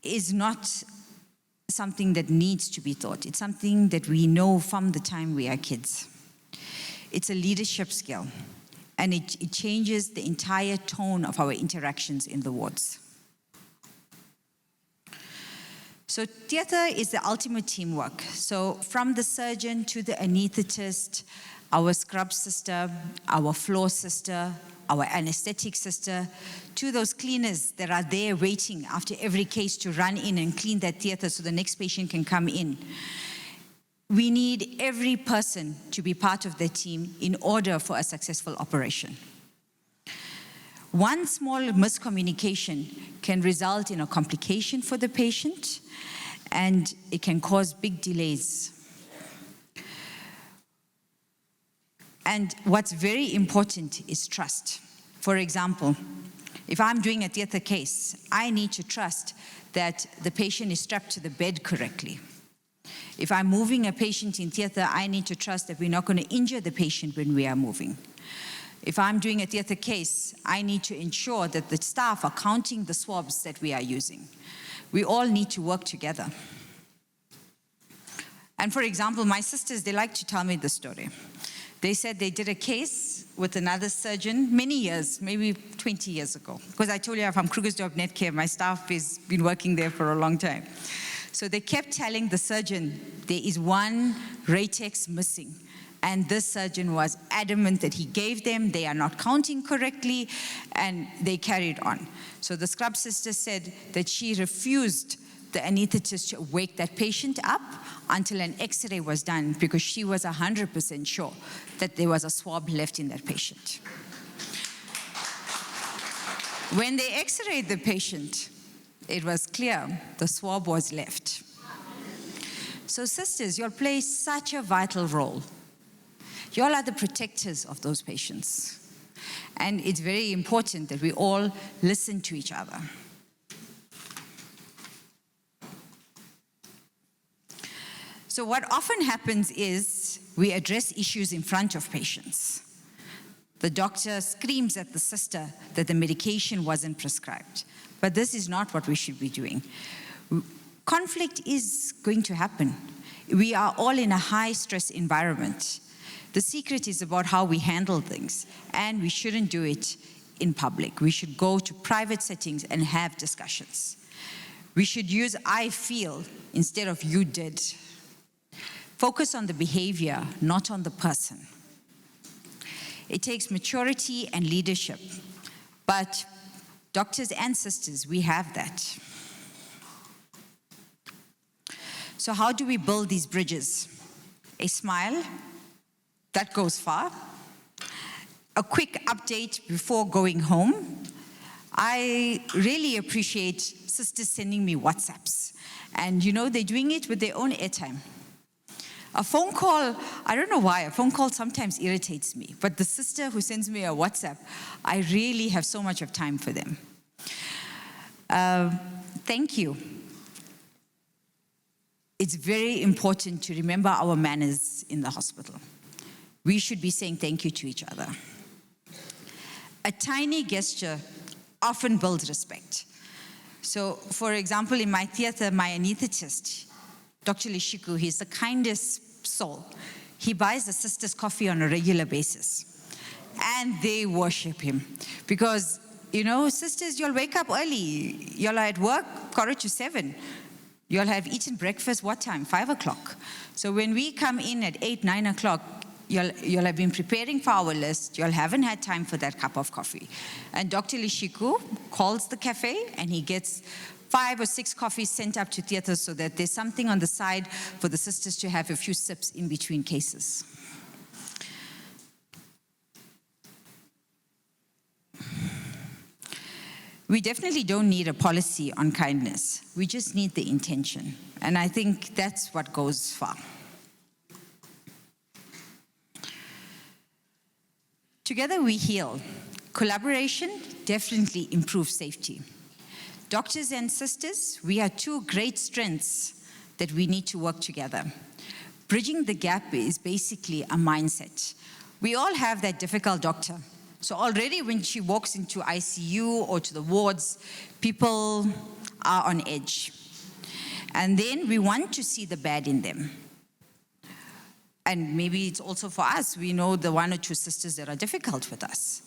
is not something that needs to be taught. It's something that we know from the time we are kids. It's a leadership skill, and it changes the entire tone of our interactions in the wards. So theater is the ultimate teamwork. So from the surgeon to the anesthetist, our scrub sister, our floor sister, our anesthetic sister, to those cleaners that are there waiting after every case to run in and clean that theater so the next patient can come in. We need every person to be part of the team in order for a successful operation. One small miscommunication can result in a complication for the patient, and it can cause big delays. And what's very important is trust. For example, if I'm doing a theater case, I need to trust that the patient is strapped to the bed correctly. If I'm moving a patient in theater, I need to trust that we're not going to injure the patient when we are moving. If I'm doing a theater case, I need to ensure that the staff are counting the swabs that we are using. We all need to work together. And for example, my sisters, they like to tell me the story. They said they did a case with another surgeon many years, maybe 20 years ago. Because I told you I'm from Krugersdorp Netcare, my staff has been working there for a long time. So they kept telling the surgeon, there is one Ratex missing. And this surgeon was adamant that he gave them, they are not counting correctly, and they carried on. So the scrub sister said that she refused the anesthetist to wake that patient up until an X-ray was done, because she was 100% sure that there was a swab left in that patient. When they x-rayed the patient, it was clear the swab was left. So sisters, you'll play such a vital role. You all are the protectors of those patients. And it's very important that we all listen to each other. So what often happens is we address issues in front of patients. The doctor screams at the sister that the medication wasn't prescribed. But this is not what we should be doing. Conflict is going to happen. We are all in a high-stress environment. The secret is about how we handle things, and we shouldn't do it in public. We should go to private settings and have discussions. We should use I feel instead of you did. Focus on the behavior, not on the person. It takes maturity and leadership, but doctors and sisters, we have that. So how do we build these bridges? A smile, that goes far. A quick update before going home. I really appreciate sisters sending me WhatsApps. And you know, they're doing it with their own airtime. A phone call, I don't know why, a phone call sometimes irritates me. But the sister who sends me a WhatsApp, I really have so much of time for them. Thank you. It's very important to remember our manners in the hospital. We should be saying thank you to each other. A tiny gesture often builds respect. So, for example, in my theater, my anesthetist, Dr. Lishiku, he's the kindest soul. He buys the sisters coffee on a regular basis. And they worship him. Because, you know, sisters, you'll wake up early. You'll are at work, 6:45. You'll have eaten breakfast, what time? 5 o'clock. So when we come in at 8, 9 o'clock, you'll have been preparing for our list. You haven't had time for that cup of coffee. And Dr. Lishiku calls the cafe and he gets 5 or 6 coffees sent up to theater so that there's something on the side for the sisters to have a few sips in between cases. We definitely don't need a policy on kindness. We just need the intention. And I think that's what goes far. Together we heal. Collaboration definitely improves safety. Doctors and sisters, we are two great strengths that we need to work together. Bridging the gap is basically a mindset. We all have that difficult doctor. So already when she walks into ICU or to the wards, people are on edge. And then we want to see the bad in them. And maybe it's also for us. We know the 1 or 2 sisters that are difficult with us.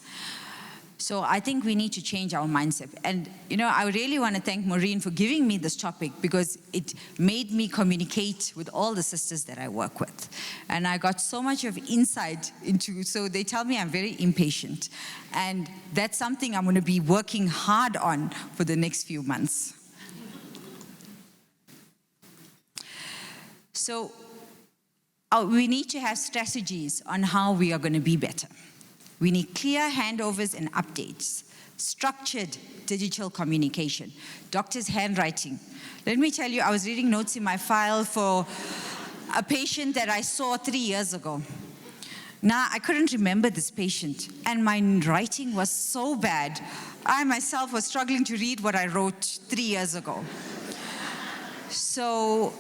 So I think we need to change our mindset. And, you know, I really want to thank Maureen for giving me this topic because it made me communicate with all the sisters that I work with. And I got so much of insight into, so they tell me I'm very impatient. And that's something I'm going to be working hard on for the next few months. So we need to have strategies on how we are going to be better. We need clear handovers and updates, structured digital communication, doctor's handwriting. Let me tell you, I was reading notes in my file for a patient that I saw 3 years ago. Now, I couldn't remember this patient, and my writing was so bad. I myself was struggling to read what I wrote 3 years ago. So,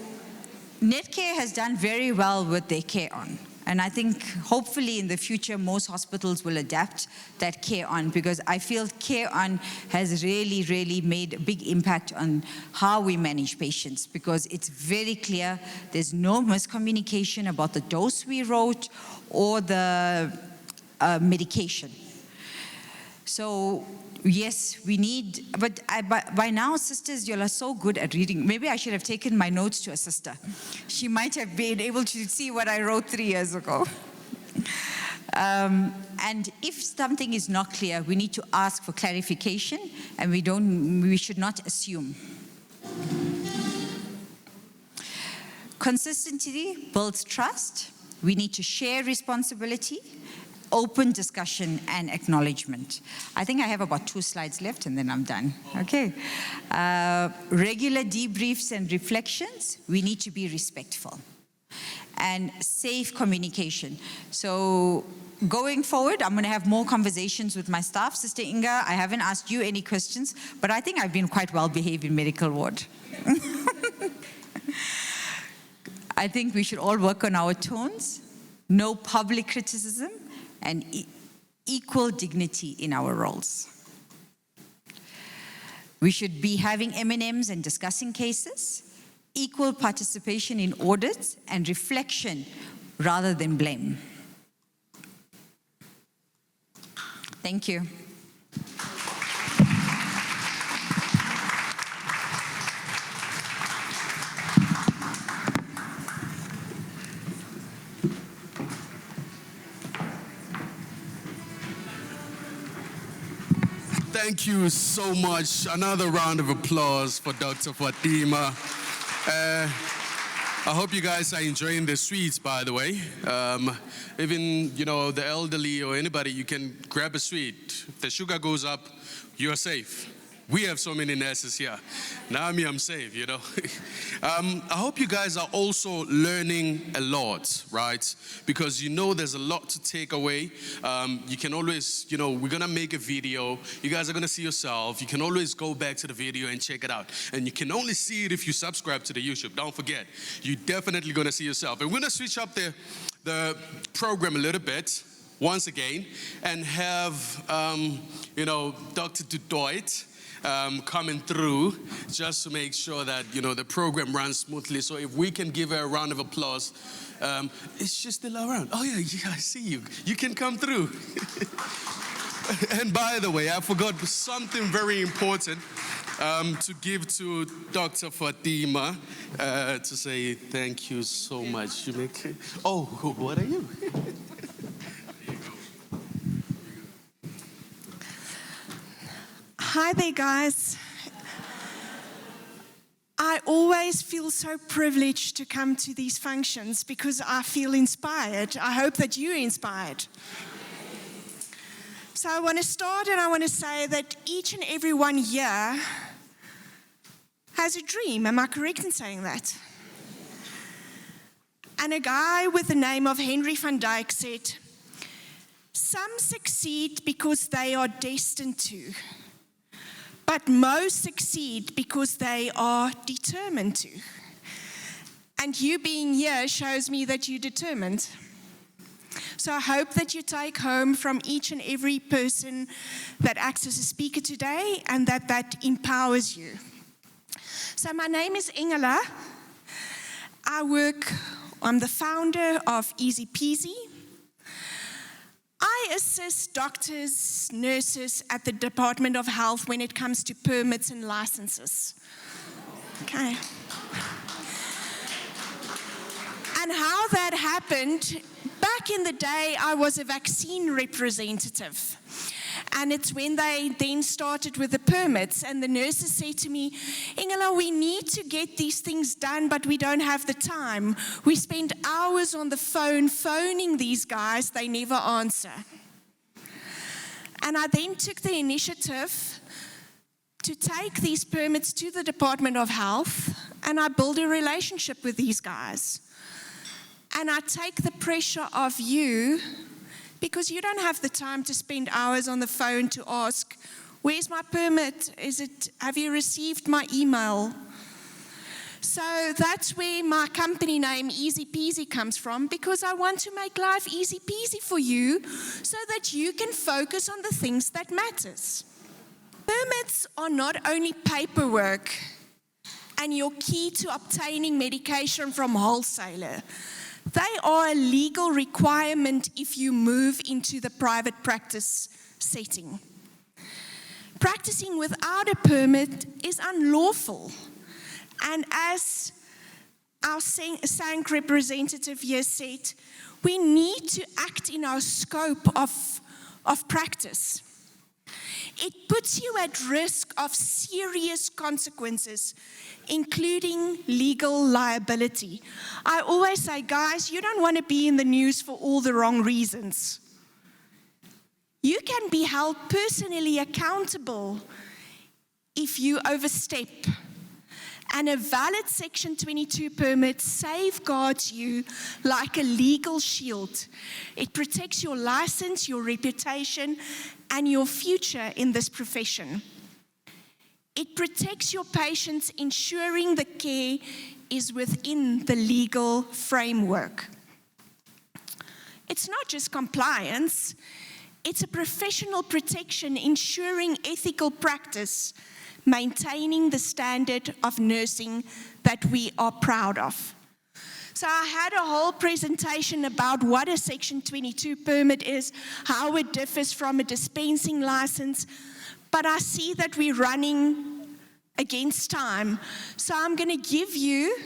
Netcare has done very well with their Care On. And I think hopefully in the future, most hospitals will adapt that Care On because I feel Care On has really, really made a big impact on how we manage patients because it's very clear there's no miscommunication about the dose we wrote or the medication. So yes, we need, but by now, sisters, you all are so good at reading. Maybe I should have taken my notes to a sister. She might have been able to see what I wrote 3 years ago. And if something is not clear, we need to ask for clarification, and we should not assume. Consistency builds trust. We need to share responsibility. open discussion and acknowledgement. I think I have about 2 slides left and then I'm done. Okay. Regular debriefs and reflections. We need to be respectful. And safe communication. So going forward, I'm going to have more conversations with my staff. Sister Inga, I haven't asked you any questions, but I think I've been quite well behaved in medical ward. I think we should all work on our tones, no public criticism, and equal dignity in our roles. We should be having M&Ms and discussing cases, equal participation in audits, and reflection rather than blame. Thank you. Thank you so much. Another round of applause for Dr. Fatima. I hope you guys are enjoying the sweets, by the way. Even, the elderly or anybody, you can grab a sweet. If the sugar goes up, you're safe. We have so many nurses here. Now I'm safe, I hope you guys are also learning a lot, right? Because there's a lot to take away. You can always, we're going to make a video. You guys are going to see yourself. You can always go back to the video and check it out. And you can only see it if you subscribe to the YouTube. Don't forget, you're definitely going to see yourself. And we're going to switch up the program a little bit once again and have, Dr. Dudoit coming through just to make sure that, the program runs smoothly. So if we can give her a round of applause. Is she still around? Oh, yeah, I see you. You can come through. And by the way, I forgot something very important to give to Dr. Fatima to say thank you so much. Oh, what are you? Hi there, guys. I always feel so privileged to come to these functions because I feel inspired. I hope that you're inspired. So I want to start and I want to say that each and every one here has a dream. Am I correct in saying that? And a guy with the name of Henry van Dyke said, "Some succeed because they are destined to. But most succeed because they are determined to." And you being here shows me that you're determined. So I hope that you take home from each and every person that acts as a speaker today and that empowers you. So my name is Ingela. I'm the founder of Easy Peasy. I assist doctors, nurses at the Department of Health when it comes to permits and licenses. Okay. And how that happened, back in the day, I was a vaccine representative. And it's when they then started with the permits, and the nurses said to me, "Ingela, we need to get these things done, but we don't have the time. We spend hours on the phone phoning these guys, they never answer." And I then took the initiative to take these permits to the Department of Health, and I build a relationship with these guys. And I take the pressure off you, because you don't have the time to spend hours on the phone to ask, "Where's my permit? Have you received my email?" So that's where my company name Easy Peasy comes from, because I want to make life easy peasy for you so that you can focus on the things that matters. Permits are not only paperwork and your key to obtaining medication from wholesaler. They are a legal requirement if you move into the private practice setting. Practicing without a permit is unlawful. And as our SANC representative here said, we need to act in our scope of practice. It puts you at risk of serious consequences, including legal liability. I always say, guys, you don't want to be in the news for all the wrong reasons. You can be held personally accountable if you overstep. And a valid Section 22 permit safeguards you like a legal shield. It protects your license, your reputation, and your future in this profession. It protects your patients, ensuring the care is within the legal framework. It's not just compliance, it's a professional protection ensuring ethical practice, maintaining the standard of nursing that we are proud of. So I had a whole presentation about what a Section 22 permit is, how it differs from a dispensing license, but I see that we're running against time. So I'm going to give you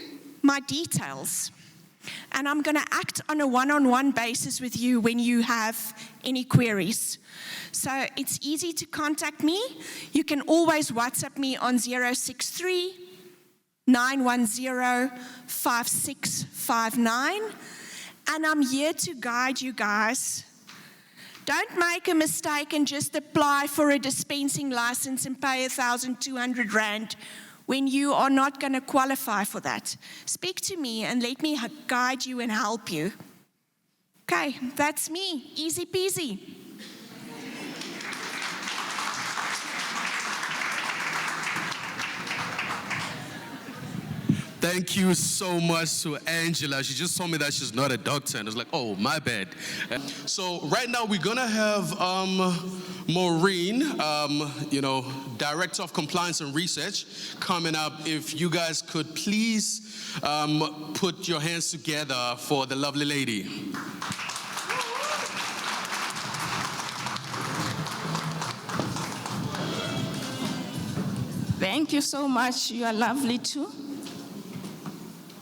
my details, and I'm going to act on a one-on-one basis with you when you have any queries. So it's easy to contact me. You can always WhatsApp me on 063 910 5659, and I'm here to guide you guys. Don't make a mistake and just apply for a dispensing license and pay 1,200 Rand when you are not going to qualify for that. Speak to me and let me guide you and help you. Okay, that's me. Easy peasy. Thank you so much to Angela. She just told me that she's not a doctor, and I was like, oh, my bad. So right now we're gonna have Maureen, Director of Compliance and Research, coming up. If you guys could please put your hands together for the lovely lady. Thank you so much. You are lovely too.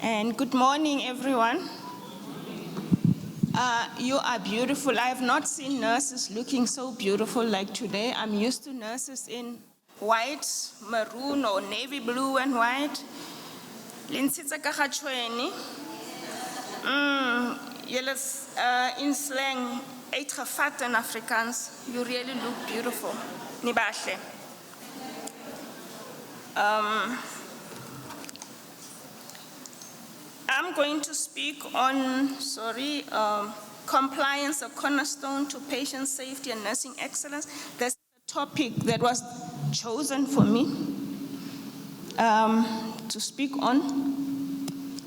And good morning, everyone. You are beautiful. I have not seen nurses looking so beautiful like today. I'm used to nurses in white, maroon, or navy blue and white. In slang, uitgevat in Afrikaans. You really look beautiful. Nibahle. I'm going to speak on, compliance, a cornerstone to patient safety and nursing excellence. That's the topic that was chosen for me to speak on.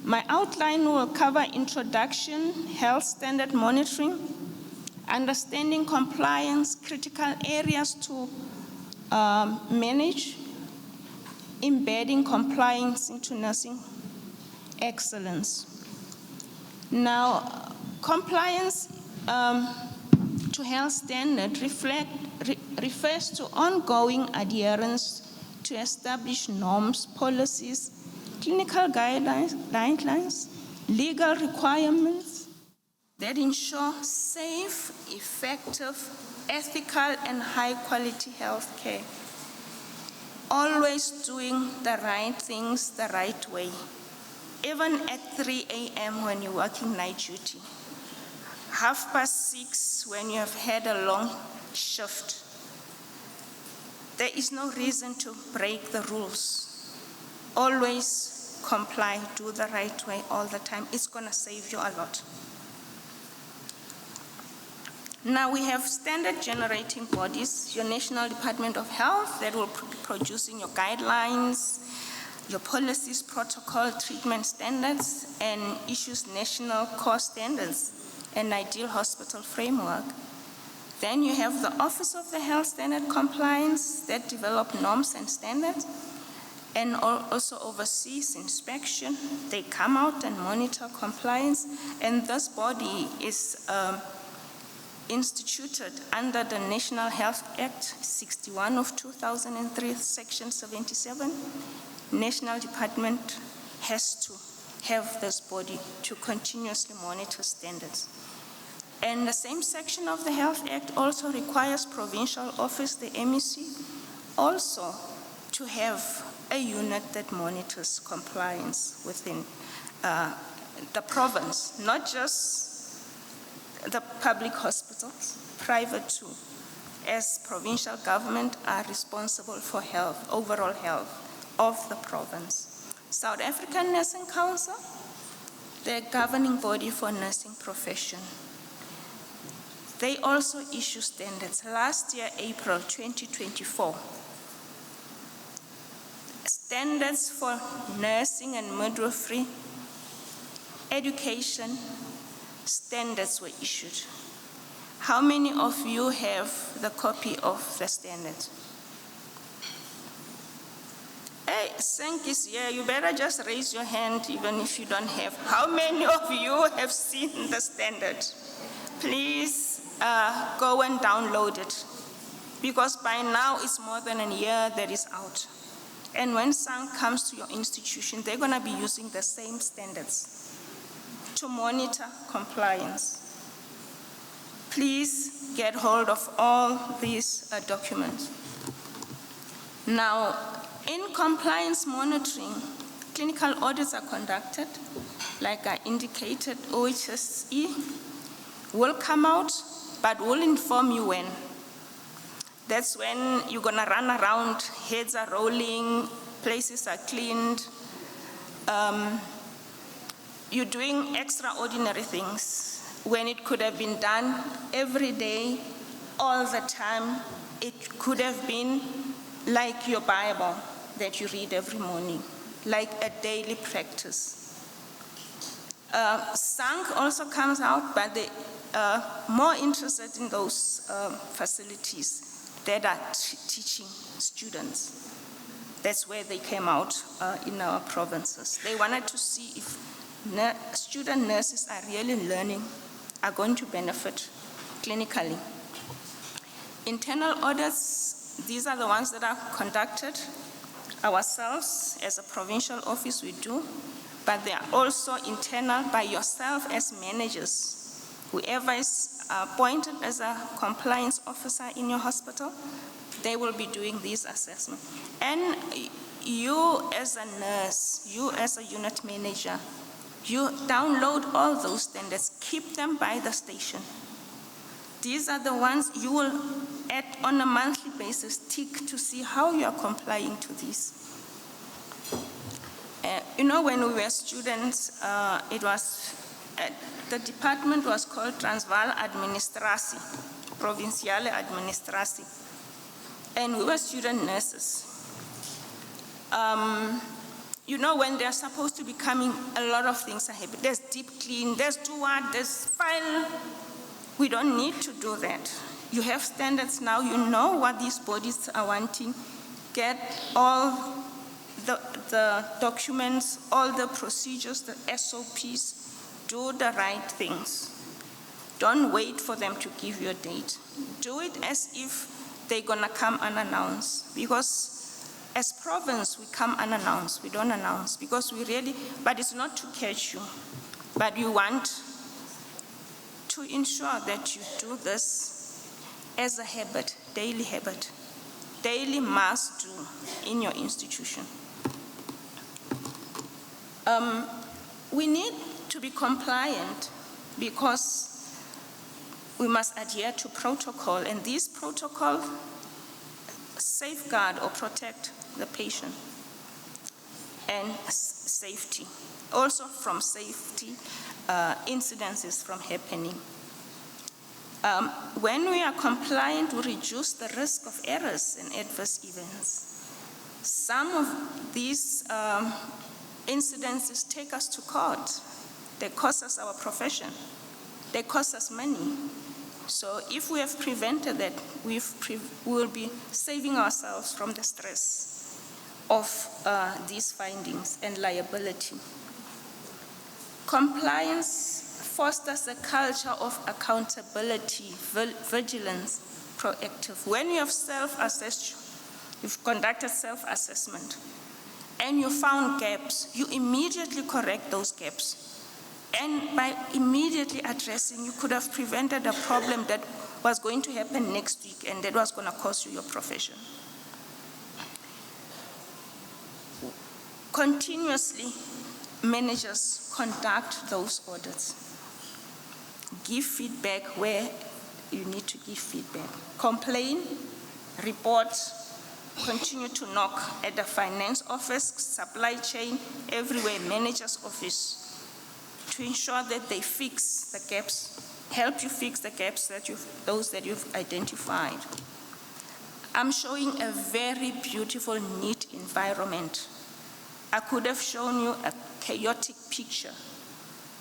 My outline will cover introduction, health standard monitoring, understanding compliance, critical areas to manage, embedding compliance into nursing excellence. Now, compliance to health standard refers to ongoing adherence to established norms, policies, clinical guidelines, legal requirements that ensure safe, effective, ethical, and high-quality health care. Always doing the right things the right way. Even at 3 a.m. when you're working night duty. 6:30 when you have had a long shift. There is no reason to break the rules. Always comply, do the right way all the time. It's gonna save you a lot. Now we have standard generating bodies, your National Department of Health that will be producing your guidelines, your policies, protocol, treatment standards, and issues national core standards and ideal hospital framework. Then you have the Office of the Health Standard Compliance that develop norms and standards and also oversees inspection. They come out and monitor compliance, and this body is instituted under the National Health Act 61 of 2003, Section 77. National Department has to have this body to continuously monitor standards. And the same section of the Health Act also requires provincial office, the MEC, also to have a unit that monitors compliance within the province, not just the public hospitals, private too. as provincial government, are responsible for health, overall health of the province. South African Nursing Council, the governing body for nursing profession. They also issue standards. Last year, April 2024, standards for nursing and midwifery education standards were issued. How many of you have the copy of the standards? Hey, Sank is here. You better just raise your hand even if you don't have. How many of you have seen the standard? Please go and download it, because by now it's more than a year that is out. And when Sank comes to your institution, they're going to be using the same standards to monitor compliance. Please get hold of all these documents. Now, in compliance monitoring, clinical audits are conducted. Like I indicated, OHSE will come out, but will inform you when. That's when you're gonna run around, heads are rolling, places are cleaned. You're doing extraordinary things when it could have been done every day, all the time. It could have been like your Bible that you read every morning, like a daily practice. SANC also comes out, but they are more interested in those facilities that are teaching students. That's where they came out in our provinces. They wanted to see if student nurses are really learning, are going to benefit clinically. Internal audits, these are the ones that are conducted ourselves as a provincial office, we do, but they are also internal by yourself as managers. Whoever is appointed as a compliance officer in your hospital, they will be doing these assessments. And you as a nurse, you as a unit manager, you download all those standards, keep them by the station. These are the ones you will, on a monthly basis, tick to see how you are complying to these. You know, when we were students, the department was called Transvaal Administratie, Provinciale Administratie, and we were student nurses. You know, when they're supposed to be coming, a lot of things are happening. There's deep clean, there's do what, there's file. We don't need to do that. You have standards now, you know what these bodies are wanting. Get all the documents, all the procedures, the SOPs, do the right things. Don't wait for them to give you a date. Do it as if they're gonna come unannounced, because as province, we come unannounced, we don't announce, because we really, but it's not to catch you, but you want to ensure that you do this as a habit, daily must do in your institution. We need to be compliant because we must adhere to protocol, and these protocols safeguard or protect the patient and safety. Also from safety, incidences from happening. When we are compliant, we reduce the risk of errors and adverse events. Some of these incidences take us to court. They cost us our profession. They cost us money. So if we have prevented that, we will be saving ourselves from the stress of these findings and liability. Compliance fosters a culture of accountability, vigilance, proactive. When you have self-assessed, you've conducted self-assessment, and you found gaps, you immediately correct those gaps. And by immediately addressing, you could have prevented a problem that was going to happen next week and that was going to cost you your profession. Continuously, managers conduct those audits. Give feedback where you need to give feedback. Complain, report, continue to knock at the finance office, supply chain, everywhere, manager's office, to ensure that they fix the gaps, help you fix the gaps those that you've identified. I'm showing a very beautiful, neat environment. I could have shown you a chaotic picture,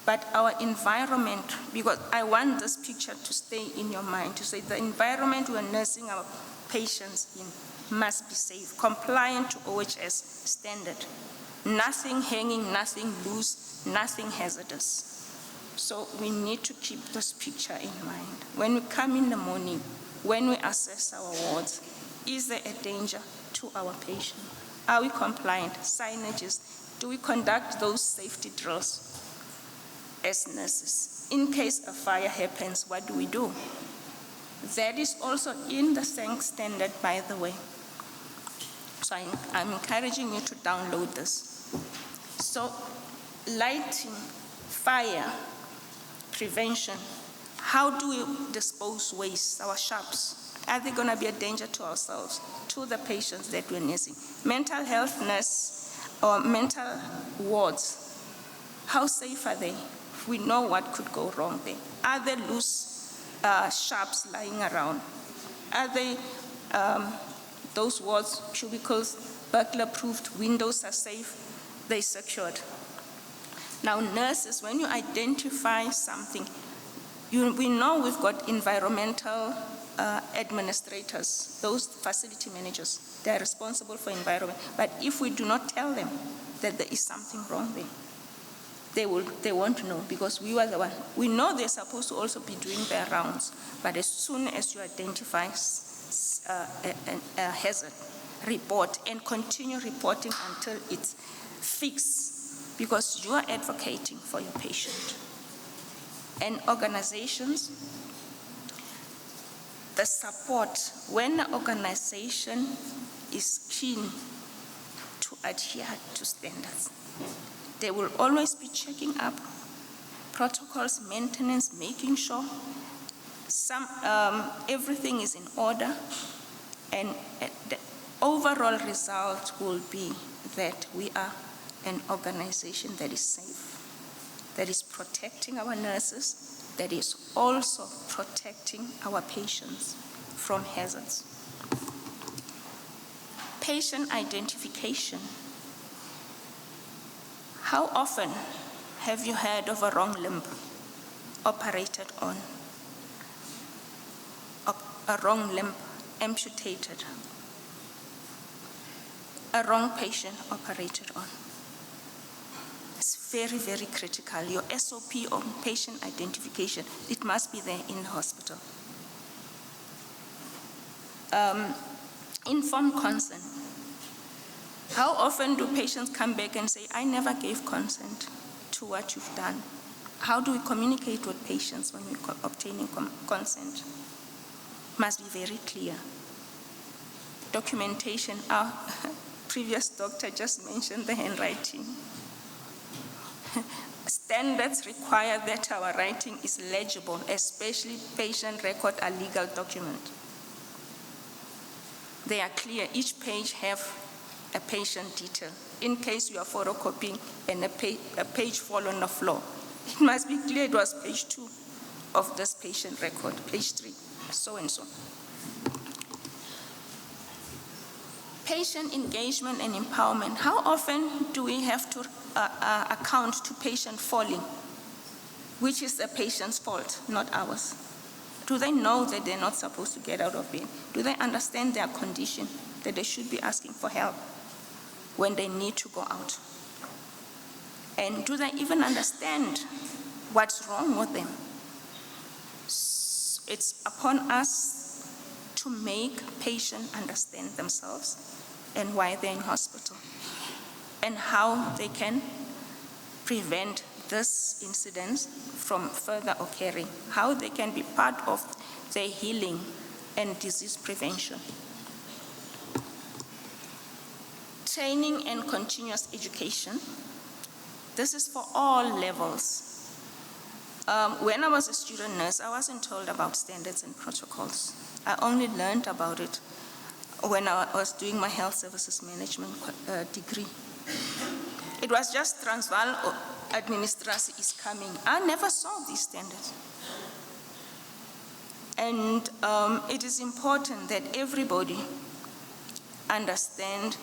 but our environment, because I want this picture to stay in your mind, to say the environment we're nursing our patients in must be safe, compliant to OHS standard. Nothing hanging, nothing loose, nothing hazardous. So we need to keep this picture in mind. When we come in the morning, when we assess our wards, is there a danger to our patient? Are we compliant? Signages. Do we conduct those safety drills as nurses? In case a fire happens, what do we do? That is also in the SANC standard, by the way. So I'm encouraging you to download this. So lighting, fire, prevention. How do we dispose waste, our shops? Are they going to be a danger to ourselves, to the patients that we're nursing? Mental health nurse or mental wards, how safe are they? We know what could go wrong there. Are there loose sharps lying around? Are they, those wards, cubicles, burglar-proofed, windows are safe, they're secured? Now nurses, when you identify something, we know we've got environmental administrators, those facility managers, they're responsible for environment. But if we do not tell them that there is something wrong there, they won't know, because we were the one. We know they're supposed to also be doing their rounds, but as soon as you identify a hazard, report and continue reporting until it's fixed, because you are advocating for your patient. And organizations, the support, when the organization is keen to adhere to standards, they will always be checking up protocols, maintenance, making sure everything is in order, and the overall result will be that we are an organization that is safe, that is protecting our nurses, that is also protecting our patients from hazards. Patient identification. How often have you heard of a wrong limb operated on? A wrong limb amputated? A wrong patient operated on? It's very, very critical. Your SOP on patient identification, it must be there in the hospital. Informed consent. How often do patients come back and say, I never gave consent to what you've done? How do we communicate with patients when we're obtaining consent? Must be very clear. Documentation. Our previous doctor just mentioned the handwriting. Standards require that our writing is legible, especially patient record are legal document. They are clear. Each page have a patient detail. In case you are photocopying and a page fall on the floor, it must be clear it was page 2 of this patient record, page 3, so and so. Patient engagement and empowerment. How often do we have to account to patient falling, which is the patient's fault, not ours? Do they know that they're not supposed to get out of bed? Do they understand their condition, that they should be asking for help when they need to go out? And do they even understand what's wrong with them? It's upon us to make patients understand themselves and why they're in hospital and how they can prevent this incident from further occurring, how they can be part of their healing and disease prevention. Training and continuous education. This is for all levels. When I was a student nurse, I wasn't told about standards and protocols. I only learned about it when I was doing my health services management degree. It was just Transvaal administration is coming. I never saw these standards. And it is important that everybody understand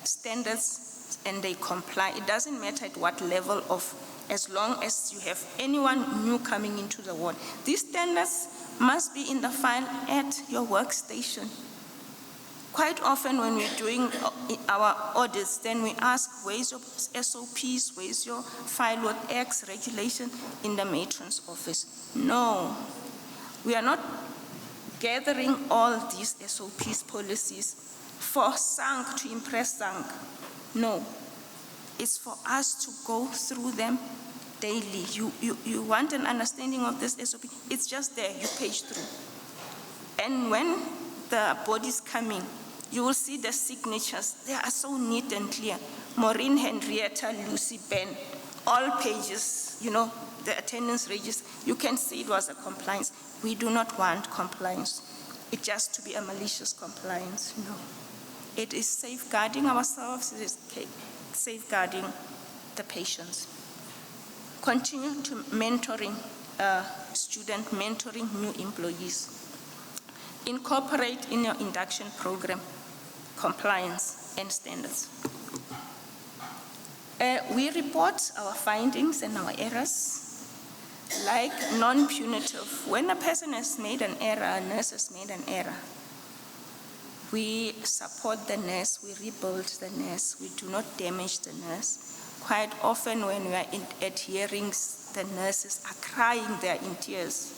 standards and they comply. It doesn't matter at what level of, as long as you have anyone new coming into the ward. These standards must be in the file at your workstation. Quite often when we're doing our audits, then we ask, where's your SOPs, where's your file with X regulation in the matron's office? No, we are not gathering all these SOPs, policies for SANC to impress SANC. No, it's for us to go through them daily. You want an understanding of this SOP, it's just there, you page through. And when the body's coming, you will see the signatures. They are so neat and clear. Maureen, Henrietta, Lucy, Ben, all pages, you know, the attendance register. You can see it was a compliance. We do not want compliance. It just to be a malicious compliance, no. It is safeguarding ourselves, it is safeguarding the patients. Continue to mentoring student, mentoring new employees. Incorporate in your induction program compliance and standards. We report our findings and our errors like non-punitive. When a person has made an error, a nurse has made an error, we support the nurse, we rebuild the nurse, we do not damage the nurse. Quite often when we are at hearings, the nurses are crying, they are in tears.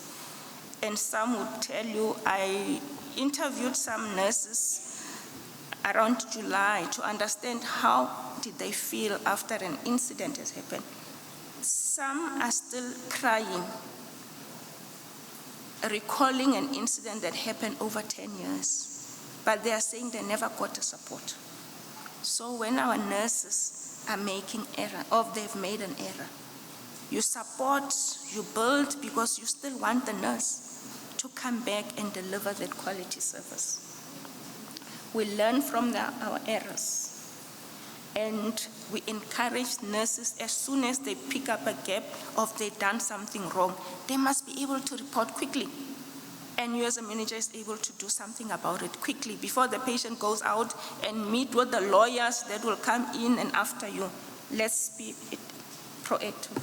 And some would tell you, I interviewed some nurses around July to understand how did they feel after an incident has happened. Some are still crying, recalling an incident that happened over 10 years, but they are saying they never got the support. So when our nurses are making error, or they've made an error, you support, you build, because you still want the nurse to come back and deliver that quality service. We learn from our errors, and we encourage nurses as soon as they pick up a gap or they've done something wrong, they must be able to report quickly. And you as a manager is able to do something about it quickly before the patient goes out and meet with the lawyers that will come in and after you. Let's be proactive.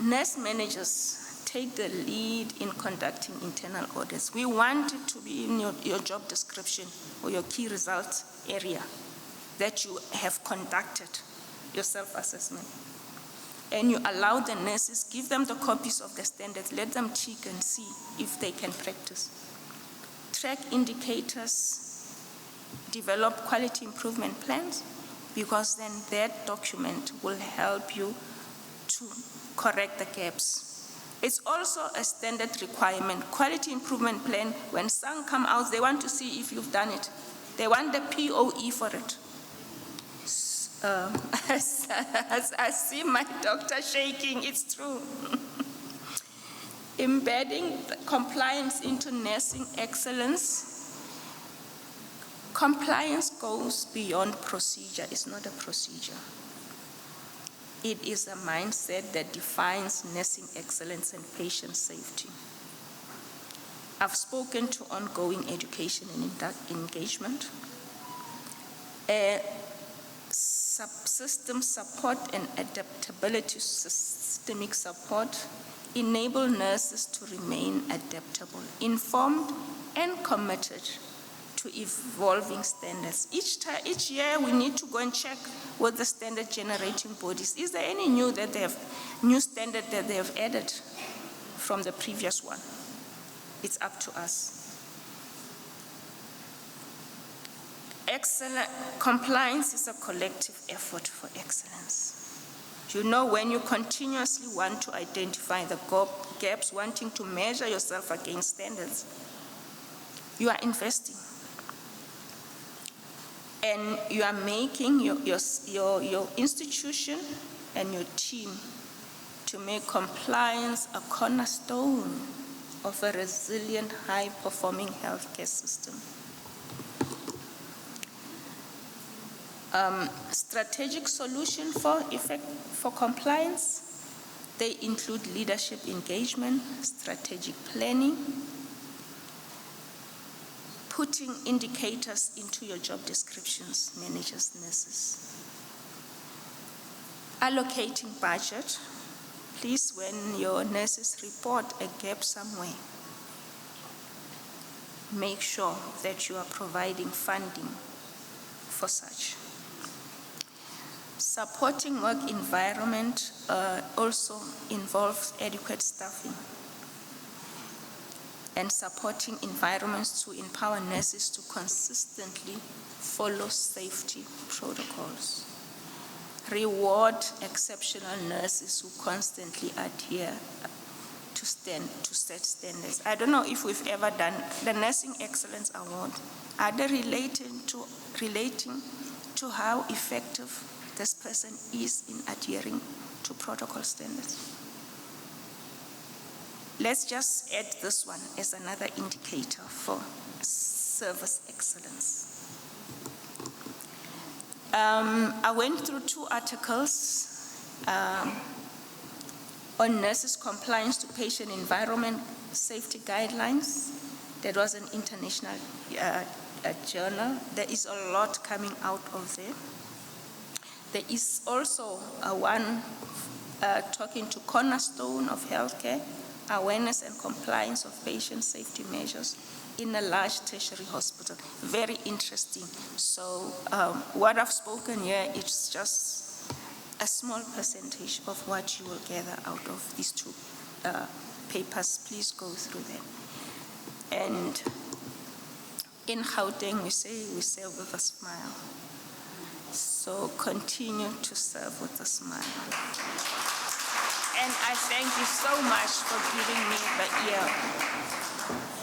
Nurse managers take the lead in conducting internal audits. We want it to be in your job description or your key results area that you have conducted your self-assessment. And you allow the nurses, give them the copies of the standards, let them check and see if they can practice. Track indicators, develop quality improvement plans, because then that document will help you to correct the gaps. It's also a standard requirement. Quality improvement plan, when some come out, they want to see if you've done it. They want the POE for it. I see my doctor shaking, it's true. Embedding compliance into nursing excellence. Compliance goes beyond procedure, it's not a procedure. It is a mindset that defines nursing excellence and patient safety. I've spoken to ongoing education and engagement. Subsystem support and adaptability to systemic support enable nurses to remain adaptable, informed, and committed to evolving standards. Each year we need to go and check with the standard generating bodies. Is there any new standard that they have added from the previous one? It's up to us. Excellent compliance is a collective effort for excellence. You know, when you continuously want to identify the gaps, wanting to measure yourself against standards, you are investing. And you are making your institution and your team to make compliance a cornerstone of a resilient, high-performing healthcare system. Strategic solution for compliance, they include leadership engagement, strategic planning, putting indicators into your job descriptions, managers, nurses, allocating budget. Please, when your nurses report a gap somewhere, make sure that you are providing funding for such. Supporting work environment also involves adequate staffing and supporting environments to empower nurses to consistently follow safety protocols. Reward exceptional nurses who constantly adhere to set standards. I don't know if we've ever done the Nursing Excellence Award. Are they relating to how effective this person is in adhering to protocol standards? Let's just add this one as another indicator for service excellence. I went through 2 articles on nurses' compliance to patient environment safety guidelines. That was an international journal. There is a lot coming out of there. There is also one talking to cornerstone of healthcare, awareness and compliance of patient safety measures in a large tertiary hospital. Very interesting. So what I've spoken here is just a small percentage of what you will gather out of these 2 papers. Please go through them. And in Gauteng, we say we serve with a smile. So continue to serve with a smile. And I thank you so much for giving me the ear.